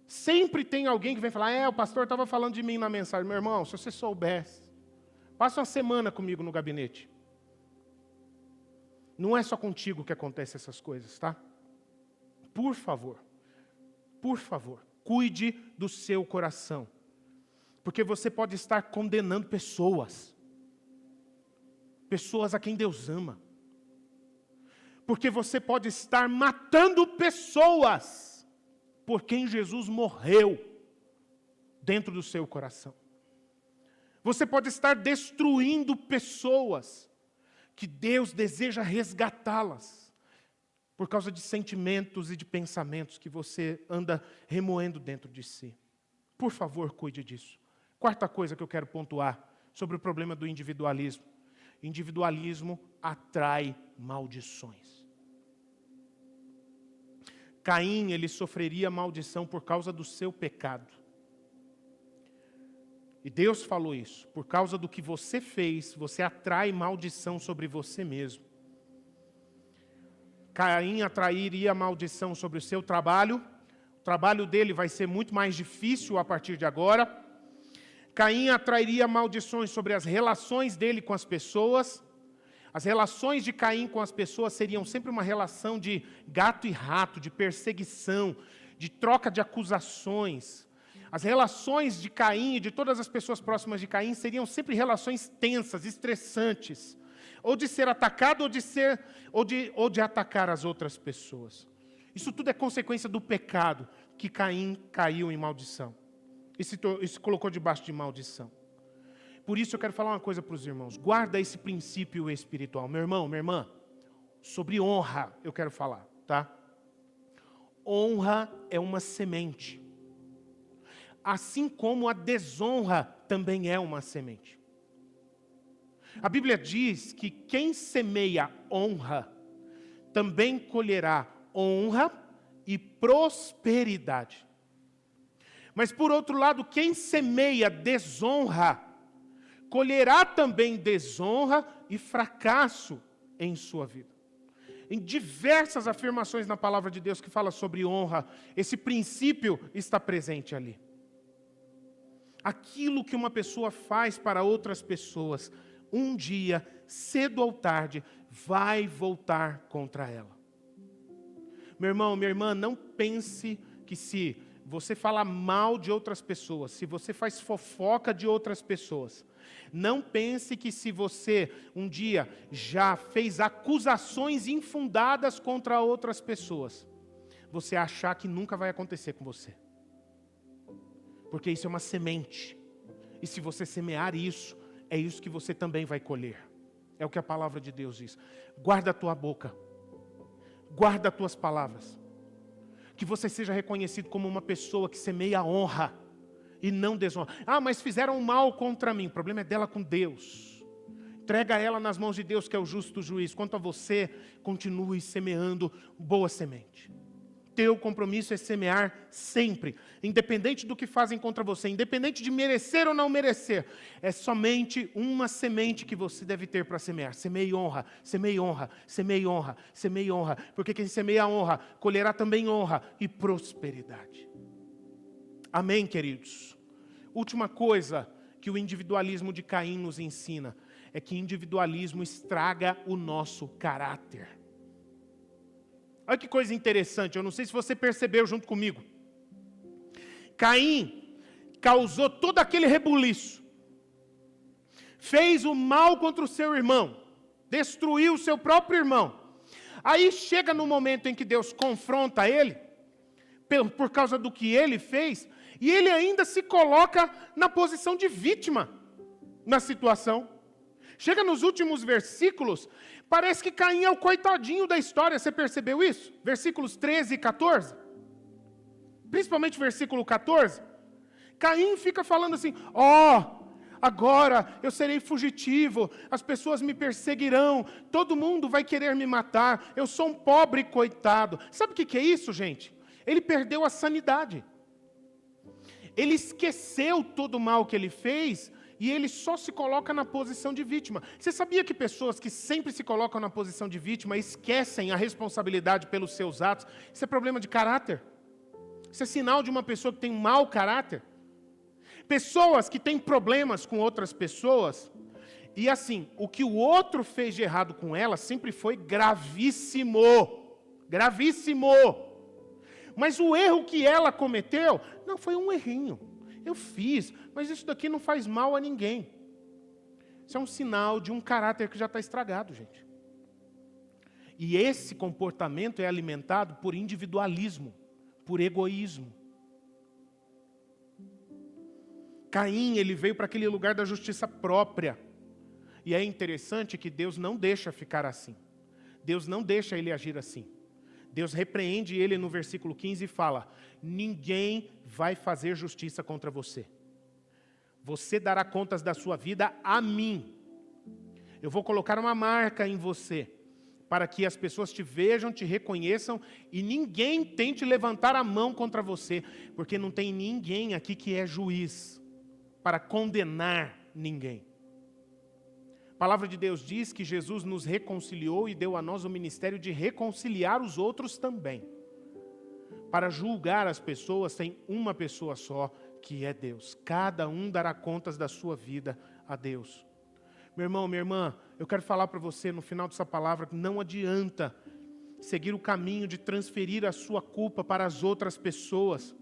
Sempre tem alguém que vem falar, o pastor estava falando de mim na mensagem. Meu irmão, se você soubesse, passa uma semana comigo no gabinete. Não é só contigo que acontecem essas coisas, tá? Por favor, cuide do seu coração. Porque você pode estar condenando pessoas. Pessoas a quem Deus ama. Porque você pode estar matando pessoas por quem Jesus morreu dentro do seu coração. Você pode estar destruindo pessoas que Deus deseja resgatá-las por causa de sentimentos e de pensamentos que você anda remoendo dentro de si. Por favor, cuide disso. Quarta coisa que eu quero pontuar sobre o problema do individualismo. Individualismo atrai maldições. Caim, ele sofreria maldição por causa do seu pecado. E Deus falou isso. Por causa do que você fez, você atrai maldição sobre você mesmo. Caim atrairia maldição sobre o seu trabalho. O trabalho dele vai ser muito mais difícil a partir de agora. Caim atrairia maldições sobre as relações dele com as pessoas. As relações de Caim com as pessoas seriam sempre uma relação de gato e rato, de perseguição, de troca de acusações. As relações de Caim e de todas as pessoas próximas de Caim seriam sempre relações tensas, estressantes. ou de ser atacado, ou de atacar as outras pessoas. Isso tudo é consequência do pecado, que Caim caiu em maldição. E se colocou debaixo de maldição. Por isso eu quero falar uma coisa para os irmãos. Guarda esse princípio espiritual. Meu irmão, minha irmã, sobre honra eu quero falar, tá? Honra é uma semente. Assim como a desonra também é uma semente. A Bíblia diz que quem semeia honra, também colherá honra e prosperidade. Mas por outro lado, quem semeia desonra, colherá também desonra e fracasso em sua vida. Em diversas afirmações na palavra de Deus que fala sobre honra, esse princípio está presente ali. Aquilo que uma pessoa faz para outras pessoas, um dia, cedo ou tarde, vai voltar contra ela. Meu irmão, minha irmã, não pense que se você fala mal de outras pessoas, se você faz fofoca de outras pessoas, não pense que se você um dia já fez acusações infundadas contra outras pessoas, você achar que nunca vai acontecer com você. Porque isso é uma semente. E se você semear isso, é isso que você também vai colher. É o que a palavra de Deus diz. Guarda a tua boca. Guarda as tuas palavras. Que você seja reconhecido como uma pessoa que semeia honra e não desonra. Ah, mas fizeram mal contra mim. O problema é dela com Deus. Entrega ela nas mãos de Deus, que é o justo juiz. Quanto a você, continue semeando boa semente. Teu compromisso é semear sempre, independente do que fazem contra você, independente de merecer ou não merecer. É somente uma semente que você deve ter para semear. Semeie honra, semeie honra, semeie honra, semeie honra. Porque quem semeia honra, colherá também honra e prosperidade. Amém, queridos? Última coisa que o individualismo de Caim nos ensina é que individualismo estraga o nosso caráter. Olha que coisa interessante, eu não sei se você percebeu junto comigo. Caim causou todo aquele rebuliço. Fez o mal contra o seu irmão. Destruiu o seu próprio irmão. Aí chega no momento em que Deus confronta ele, por causa do que ele fez, e ele ainda se coloca na posição de vítima na situação. Chega nos últimos versículos, parece que Caim é o coitadinho da história. Você percebeu isso? Versículos 13 e 14. Principalmente o versículo 14. Caim fica falando assim, agora eu serei fugitivo, as pessoas me perseguirão, todo mundo vai querer me matar, eu sou um pobre coitado. Sabe o que é isso, gente? Ele perdeu a sanidade. Ele esqueceu todo o mal que ele fez e ele só se coloca na posição de vítima. Você sabia que pessoas que sempre se colocam na posição de vítima esquecem a responsabilidade pelos seus atos? Isso é problema de caráter. Isso é sinal de uma pessoa que tem um mau caráter. Pessoas que têm problemas com outras pessoas, e assim, o que o outro fez de errado com ela sempre foi gravíssimo. Gravíssimo. Mas o erro que ela cometeu, não, foi um errinho. Eu fiz, mas isso daqui não faz mal a ninguém. Isso é um sinal de um caráter que já está estragado, gente. E esse comportamento é alimentado por individualismo, por egoísmo. Caim, ele veio para aquele lugar da justiça própria. E é interessante que Deus não deixa ficar assim. Deus não deixa ele agir assim. Deus repreende ele no versículo 15 e fala, ninguém vai fazer justiça contra você. Você dará contas da sua vida a mim. Eu vou colocar uma marca em você, para que as pessoas te vejam, te reconheçam, e ninguém tente levantar a mão contra você, porque não tem ninguém aqui que é juiz, para condenar ninguém. A palavra de Deus diz que Jesus nos reconciliou e deu a nós o ministério de reconciliar os outros também. Para julgar as pessoas, tem uma pessoa só, que é Deus. Cada um dará contas da sua vida a Deus. Meu irmão, minha irmã, eu quero falar para você no final dessa palavra que não adianta seguir o caminho de transferir a sua culpa para as outras pessoas.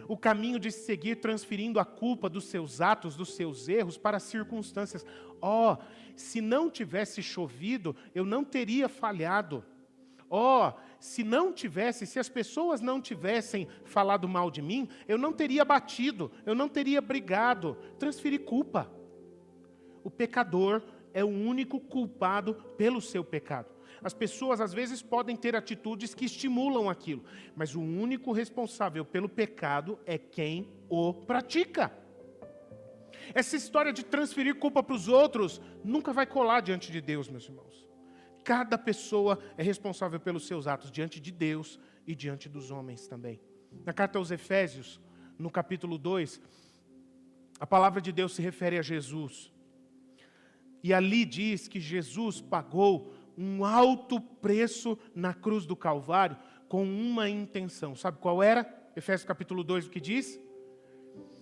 o caminho de seguir transferindo a culpa dos seus atos, dos seus erros para as circunstâncias. Se não tivesse chovido, eu não teria falhado. Se as pessoas não tivessem falado mal de mim, eu não teria batido, eu não teria brigado. Transferir culpa. O pecador é o único culpado pelo seu pecado. As pessoas às vezes podem ter atitudes que estimulam aquilo, mas o único responsável pelo pecado é quem o pratica. Essa história de transferir culpa para os outros nunca vai colar diante de Deus, meus irmãos. Cada pessoa é responsável pelos seus atos diante de Deus e diante dos homens também. Na carta aos Efésios, no capítulo 2, a palavra de Deus se refere a Jesus. E ali diz que Jesus pagou um alto preço na cruz do Calvário com uma intenção. Sabe qual era? Efésios capítulo 2, o que diz?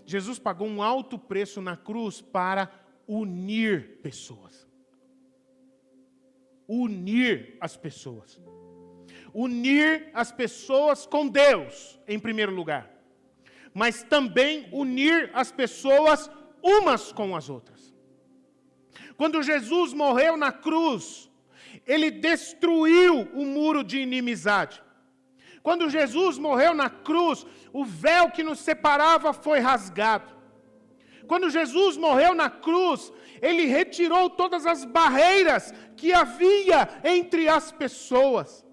Jesus pagou um alto preço na cruz para unir pessoas. Unir as pessoas. Unir as pessoas com Deus, em primeiro lugar. Mas também unir as pessoas umas com as outras. Quando Jesus morreu na cruz, Ele destruiu o muro de inimizade. Quando Jesus morreu na cruz, o véu que nos separava foi rasgado. Quando Jesus morreu na cruz, Ele retirou todas as barreiras que havia entre as pessoas.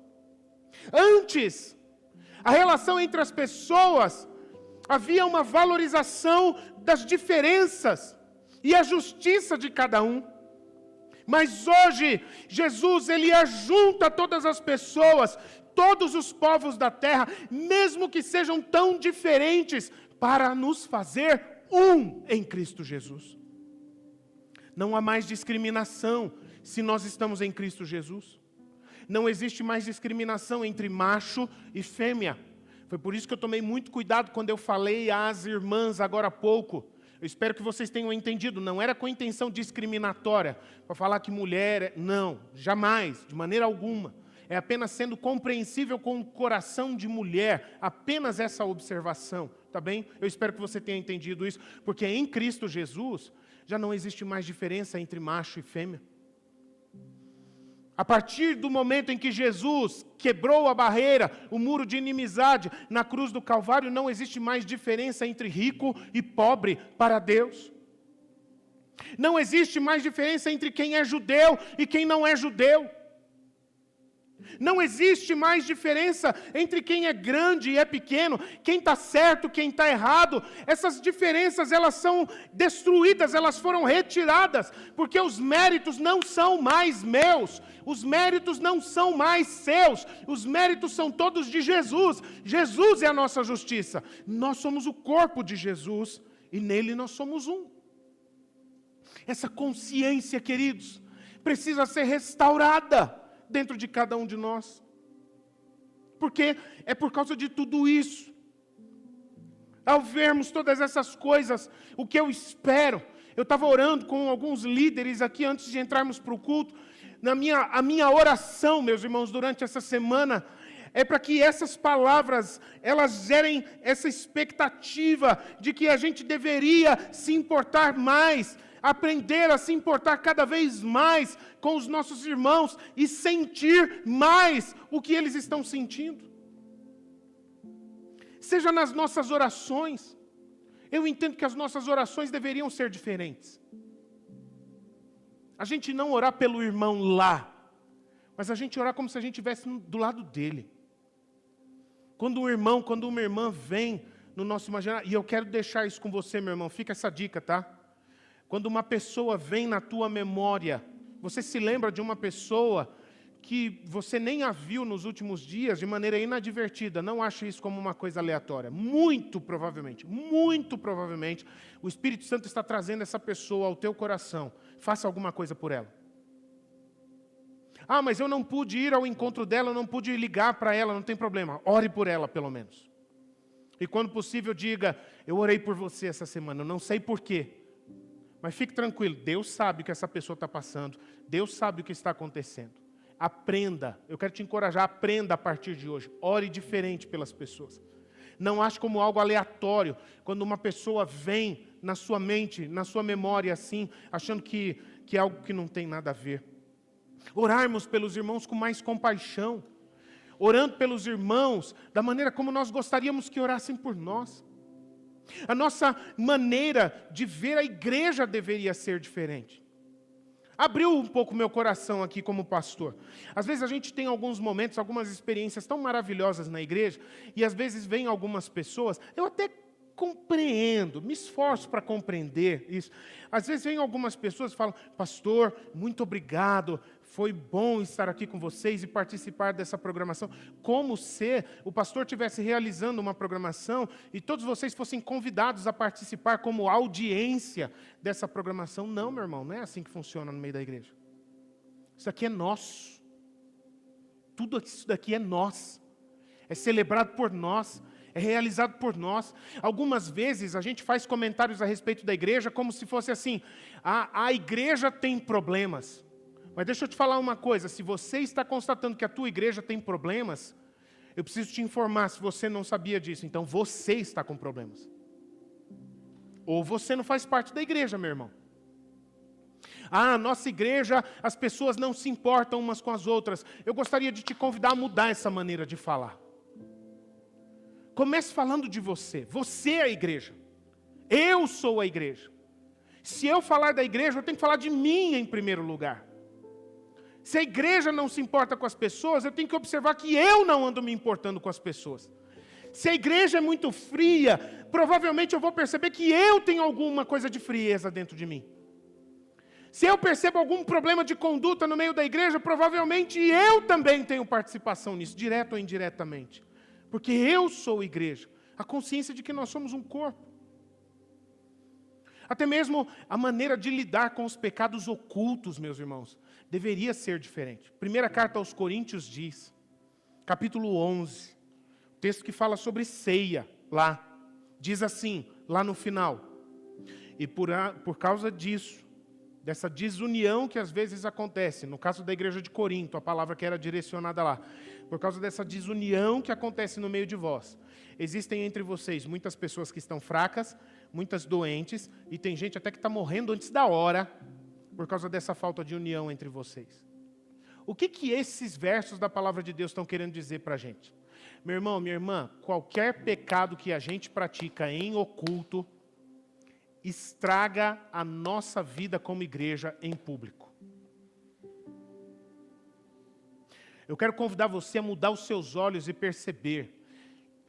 Antes, a relação entre as pessoas, havia uma valorização das diferenças e a justiça de cada um. Mas hoje, Jesus, Ele ajunta todas as pessoas, todos os povos da terra, mesmo que sejam tão diferentes, para nos fazer um em Cristo Jesus. Não há mais discriminação se nós estamos em Cristo Jesus. Não existe mais discriminação entre macho e fêmea. Foi por isso que eu tomei muito cuidado quando eu falei às irmãs agora há pouco. Eu espero que vocês tenham entendido, não era com intenção discriminatória, para falar que mulher... Não, jamais, de maneira alguma. É apenas sendo compreensível com o coração de mulher, apenas essa observação, tá bem? Eu espero que você tenha entendido isso, porque em Cristo Jesus já não existe mais diferença entre macho e fêmea. A partir do momento em que Jesus quebrou a barreira, o muro de inimizade na cruz do Calvário, não existe mais diferença entre rico e pobre para Deus. Não existe mais diferença entre quem é judeu e quem não é judeu. Não existe mais diferença entre quem é grande e é pequeno, quem está certo, quem está errado. Essas diferenças, elas são destruídas, elas foram retiradas, porque os méritos não são mais meus, os méritos não são mais seus, os méritos são todos de Jesus. Jesus é a nossa justiça. Nós somos o corpo de Jesus e nele nós somos um. Essa consciência, queridos, precisa ser restaurada dentro de cada um de nós. Porque é por causa de tudo isso. Ao vermos todas essas coisas, o que eu espero, eu estava orando com alguns líderes aqui antes de entrarmos para o culto, a minha oração, meus irmãos, durante essa semana, é para que essas palavras, elas gerem essa expectativa de que a gente deveria se importar mais, aprender a se importar cada vez mais com os nossos irmãos e sentir mais o que eles estão sentindo. Seja nas nossas orações, eu entendo que as nossas orações deveriam ser diferentes. A gente não orar pelo irmão lá, mas a gente orar como se a gente estivesse do lado dele. Quando um irmão, quando uma irmã vem no nosso imaginário, e eu quero deixar isso com você, meu irmão, fica essa dica, tá? Quando uma pessoa vem na tua memória, você se lembra de uma pessoa que você nem a viu nos últimos dias de maneira inadvertida, não ache isso como uma coisa aleatória. Muito provavelmente, o Espírito Santo está trazendo essa pessoa ao teu coração. Faça alguma coisa por ela. Ah, mas eu não pude ir ao encontro dela, eu não pude ligar para ela, não tem problema. Ore por ela, pelo menos. E quando possível, diga, eu orei por você essa semana, eu não sei porquê. Mas fique tranquilo, Deus sabe o que essa pessoa está passando. Deus sabe o que está acontecendo. Aprenda, eu quero te encorajar, aprenda a partir de hoje. Ore diferente pelas pessoas. Não ache como algo aleatório, quando uma pessoa vem na sua mente, na sua memória assim, achando que é algo que não tem nada a ver. Orarmos pelos irmãos com mais compaixão, orando pelos irmãos da maneira como nós gostaríamos que orassem por nós. A nossa maneira de ver a igreja deveria ser diferente. Abriu um pouco meu coração aqui como pastor. Às vezes a gente tem alguns momentos, algumas experiências tão maravilhosas na igreja, e às vezes vem algumas pessoas, eu até compreendo, me esforço para compreender isso. Às vezes vem algumas pessoas e falam, pastor, muito obrigado, foi bom estar aqui com vocês e participar dessa programação. Como se o pastor estivesse realizando uma programação e todos vocês fossem convidados a participar como audiência dessa programação. Não, meu irmão, não é assim que funciona no meio da igreja. Isso aqui é nosso. Tudo isso daqui é nós. É celebrado por nós. É realizado por nós. Algumas vezes a gente faz comentários a respeito da igreja como se fosse assim, a igreja tem problemas. Mas deixa eu te falar uma coisa, se você está constatando que a tua igreja tem problemas, eu preciso te informar, se você não sabia disso, então você está com problemas. Ou você não faz parte da igreja, meu irmão. Nossa igreja, as pessoas não se importam umas com as outras. Eu gostaria de te convidar a mudar essa maneira de falar. Comece falando de você. Você é a igreja. Eu sou a igreja. Se eu falar da igreja, eu tenho que falar de mim em primeiro lugar. Se a igreja não se importa com as pessoas, eu tenho que observar que eu não ando me importando com as pessoas. Se a igreja é muito fria, provavelmente eu vou perceber que eu tenho alguma coisa de frieza dentro de mim. Se eu percebo algum problema de conduta no meio da igreja, provavelmente eu também tenho participação nisso, direto ou indiretamente. Porque eu sou igreja. A consciência de que nós somos um corpo. Até mesmo a maneira de lidar com os pecados ocultos, meus irmãos, deveria ser diferente. Primeira carta aos Coríntios diz, capítulo 11, texto que fala sobre ceia, lá. Diz assim, lá no final. E por causa disso, dessa desunião que às vezes acontece, no caso da igreja de Corinto, a palavra que era direcionada lá, por causa dessa desunião que acontece no meio de vós, existem entre vocês muitas pessoas que estão fracas, muitas doentes, e tem gente até que está morrendo antes da hora, por causa dessa falta de união entre vocês. O que esses versos da palavra de Deus estão querendo dizer para a gente? Meu irmão, minha irmã, qualquer pecado que a gente pratica em oculto, estraga a nossa vida como igreja em público. Eu quero convidar você a mudar os seus olhos e perceber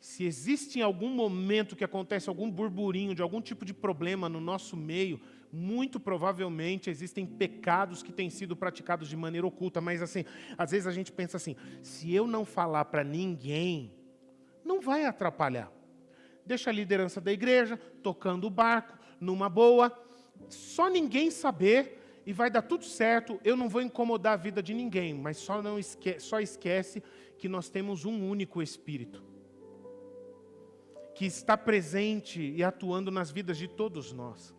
se existe em algum momento que acontece algum burburinho de algum tipo de problema no nosso meio, muito provavelmente existem pecados que têm sido praticados de maneira oculta, mas assim, às vezes a gente pensa assim, se eu não falar para ninguém, não vai atrapalhar. Deixa a liderança da igreja tocando o barco, numa boa, só ninguém saber e vai dar tudo certo, eu não vou incomodar a vida de ninguém, mas só esquece que nós temos um único Espírito, que está presente e atuando nas vidas de todos nós.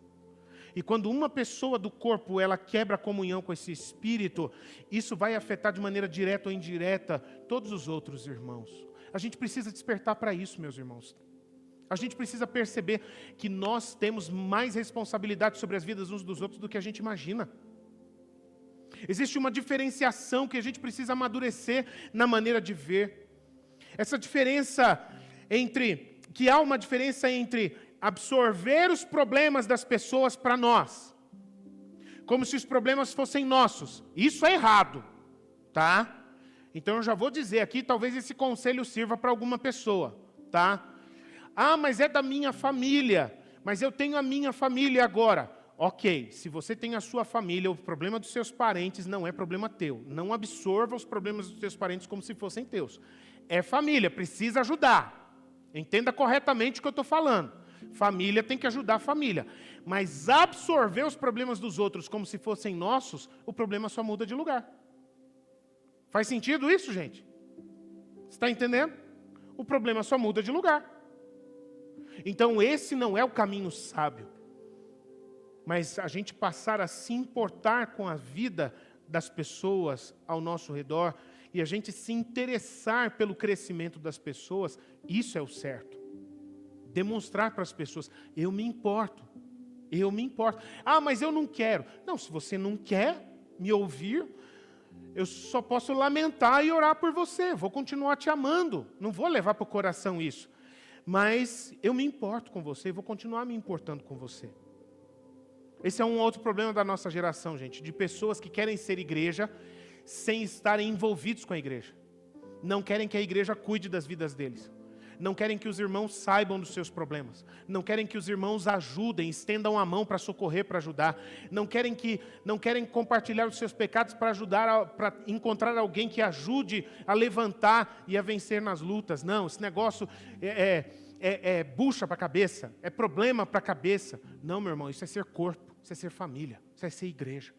E quando uma pessoa do corpo, ela quebra a comunhão com esse Espírito, isso vai afetar de maneira direta ou indireta todos os outros irmãos. A gente precisa despertar para isso, meus irmãos. A gente precisa perceber que nós temos mais responsabilidade sobre as vidas uns dos outros do que a gente imagina. Existe uma diferenciação que a gente precisa amadurecer na maneira de ver. Essa diferença que há uma diferença entre absorver os problemas das pessoas para nós, como se os problemas fossem nossos. Isso é errado, tá? Então eu já vou dizer aqui, talvez esse conselho sirva para alguma pessoa, tá? Mas é da minha família, mas eu tenho a minha família agora. Ok, se você tem a sua família, o problema dos seus parentes não é problema teu. Não absorva os problemas dos seus parentes como se fossem teus. É família, precisa ajudar. Entenda corretamente o que eu estou falando. Família tem que ajudar a família. Mas absorver os problemas dos outros como se fossem nossos, o problema só muda de lugar. Faz sentido isso, gente? Você está entendendo? O problema só muda de lugar. Então esse não é o caminho sábio. Mas a gente passar a se importar com a vida das pessoas ao nosso redor e a gente se interessar pelo crescimento das pessoas, isso é o certo. Demonstrar para as pessoas, eu me importo. Eu me importo. Ah, mas eu não quero. Não, se você não quer me ouvir, eu só posso lamentar e orar por você. Vou continuar te amando. Não vou levar para o coração isso. Mas eu me importo com você e vou continuar me importando com você. Esse é um outro problema da nossa geração, gente. De pessoas que querem ser igreja sem estarem envolvidos com a igreja. Não querem que a igreja cuide das vidas deles. Não querem que os irmãos saibam dos seus problemas. Não querem que os irmãos ajudem, estendam a mão para socorrer, para ajudar. Não querem compartilhar os seus pecados para ajudar, para encontrar alguém que ajude a levantar e a vencer nas lutas. Não, esse negócio é bucha para a cabeça, é problema para a cabeça. Não, meu irmão, isso é ser corpo, isso é ser família, isso é ser igreja.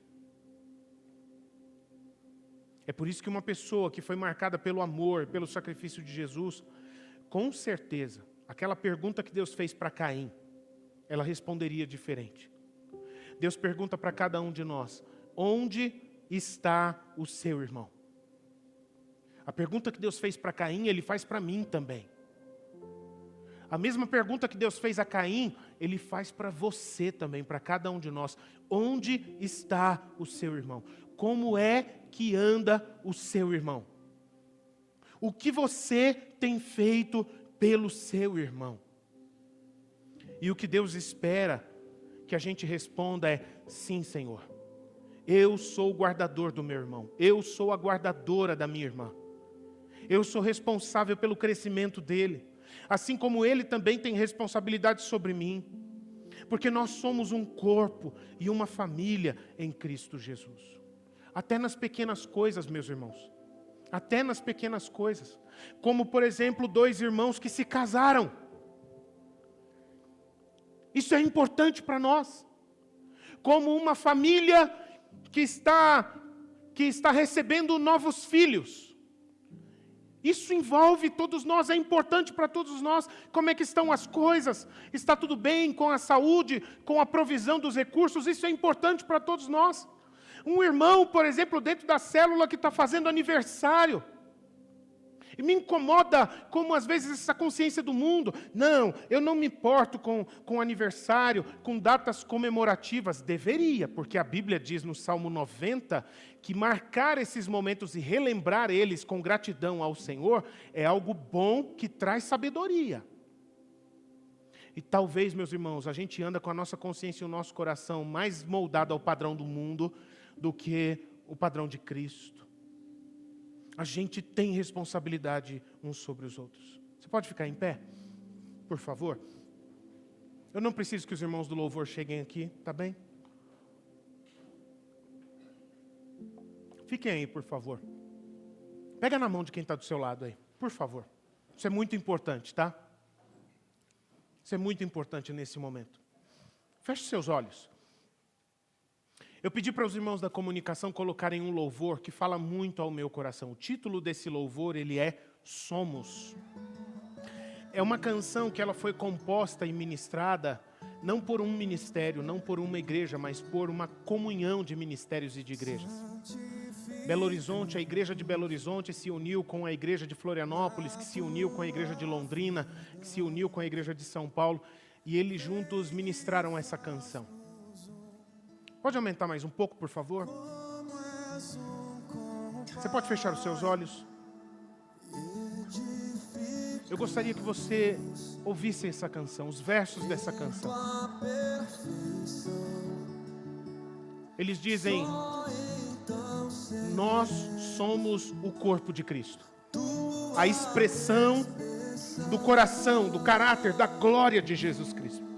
É por isso que uma pessoa que foi marcada pelo amor, pelo sacrifício de Jesus, com certeza, aquela pergunta que Deus fez para Caim, ela responderia diferente. Deus pergunta para cada um de nós, onde está o seu irmão? A pergunta que Deus fez para Caim, Ele faz para mim também. A mesma pergunta que Deus fez a Caim, Ele faz para você também, para cada um de nós. Onde está o seu irmão? Como é que anda o seu irmão? O que você tem feito pelo seu irmão? E o que Deus espera que a gente responda é: sim, Senhor. Eu sou o guardador do meu irmão. Eu sou a guardadora da minha irmã. Eu sou responsável pelo crescimento dele. Assim como ele também tem responsabilidade sobre mim. Porque nós somos um corpo e uma família em Cristo Jesus. Até nas pequenas coisas, meus irmãos. Até nas pequenas coisas. Como, por exemplo, 2 irmãos que se casaram. Isso é importante para nós. Como uma família que está recebendo novos filhos. Isso envolve todos nós, é importante para todos nós. Como é que estão as coisas? Está tudo bem com a saúde, com a provisão dos recursos? Isso é importante para todos nós. Um irmão, por exemplo, dentro da célula que está fazendo aniversário. E me incomoda como às vezes essa consciência do mundo. Não, eu não me importo com aniversário, com datas comemorativas. Deveria, porque a Bíblia diz no Salmo 90 que marcar esses momentos e relembrar eles com gratidão ao Senhor é algo bom que traz sabedoria. E talvez, meus irmãos, a gente anda com a nossa consciência e o nosso coração mais moldado ao padrão do mundo do que o padrão de Cristo. A gente tem responsabilidade uns sobre os outros. Você pode ficar em pé, por favor? Eu não preciso que os irmãos do louvor cheguem aqui, tá bem? Fiquem aí, por favor. Pega na mão de quem está do seu lado aí, por favor. Isso é muito importante, tá? Isso é muito importante nesse momento. Feche seus olhos. Eu pedi para os irmãos da comunicação colocarem um louvor que fala muito ao meu coração. O título desse louvor, ele é Somos. É uma canção que ela foi composta e ministrada não por um ministério, não por uma igreja, mas por uma comunhão de ministérios e de igrejas. Belo Horizonte, a igreja de Belo Horizonte se uniu com a igreja de Florianópolis, que se uniu com a igreja de Londrina, que se uniu com a igreja de São Paulo, e eles juntos ministraram essa canção. Pode aumentar mais um pouco, por favor? Você pode fechar os seus olhos? Eu gostaria que você ouvisse essa canção, os versos dessa canção. Eles dizem: nós somos o corpo de Cristo. A expressão do coração, do caráter, da glória de Jesus Cristo.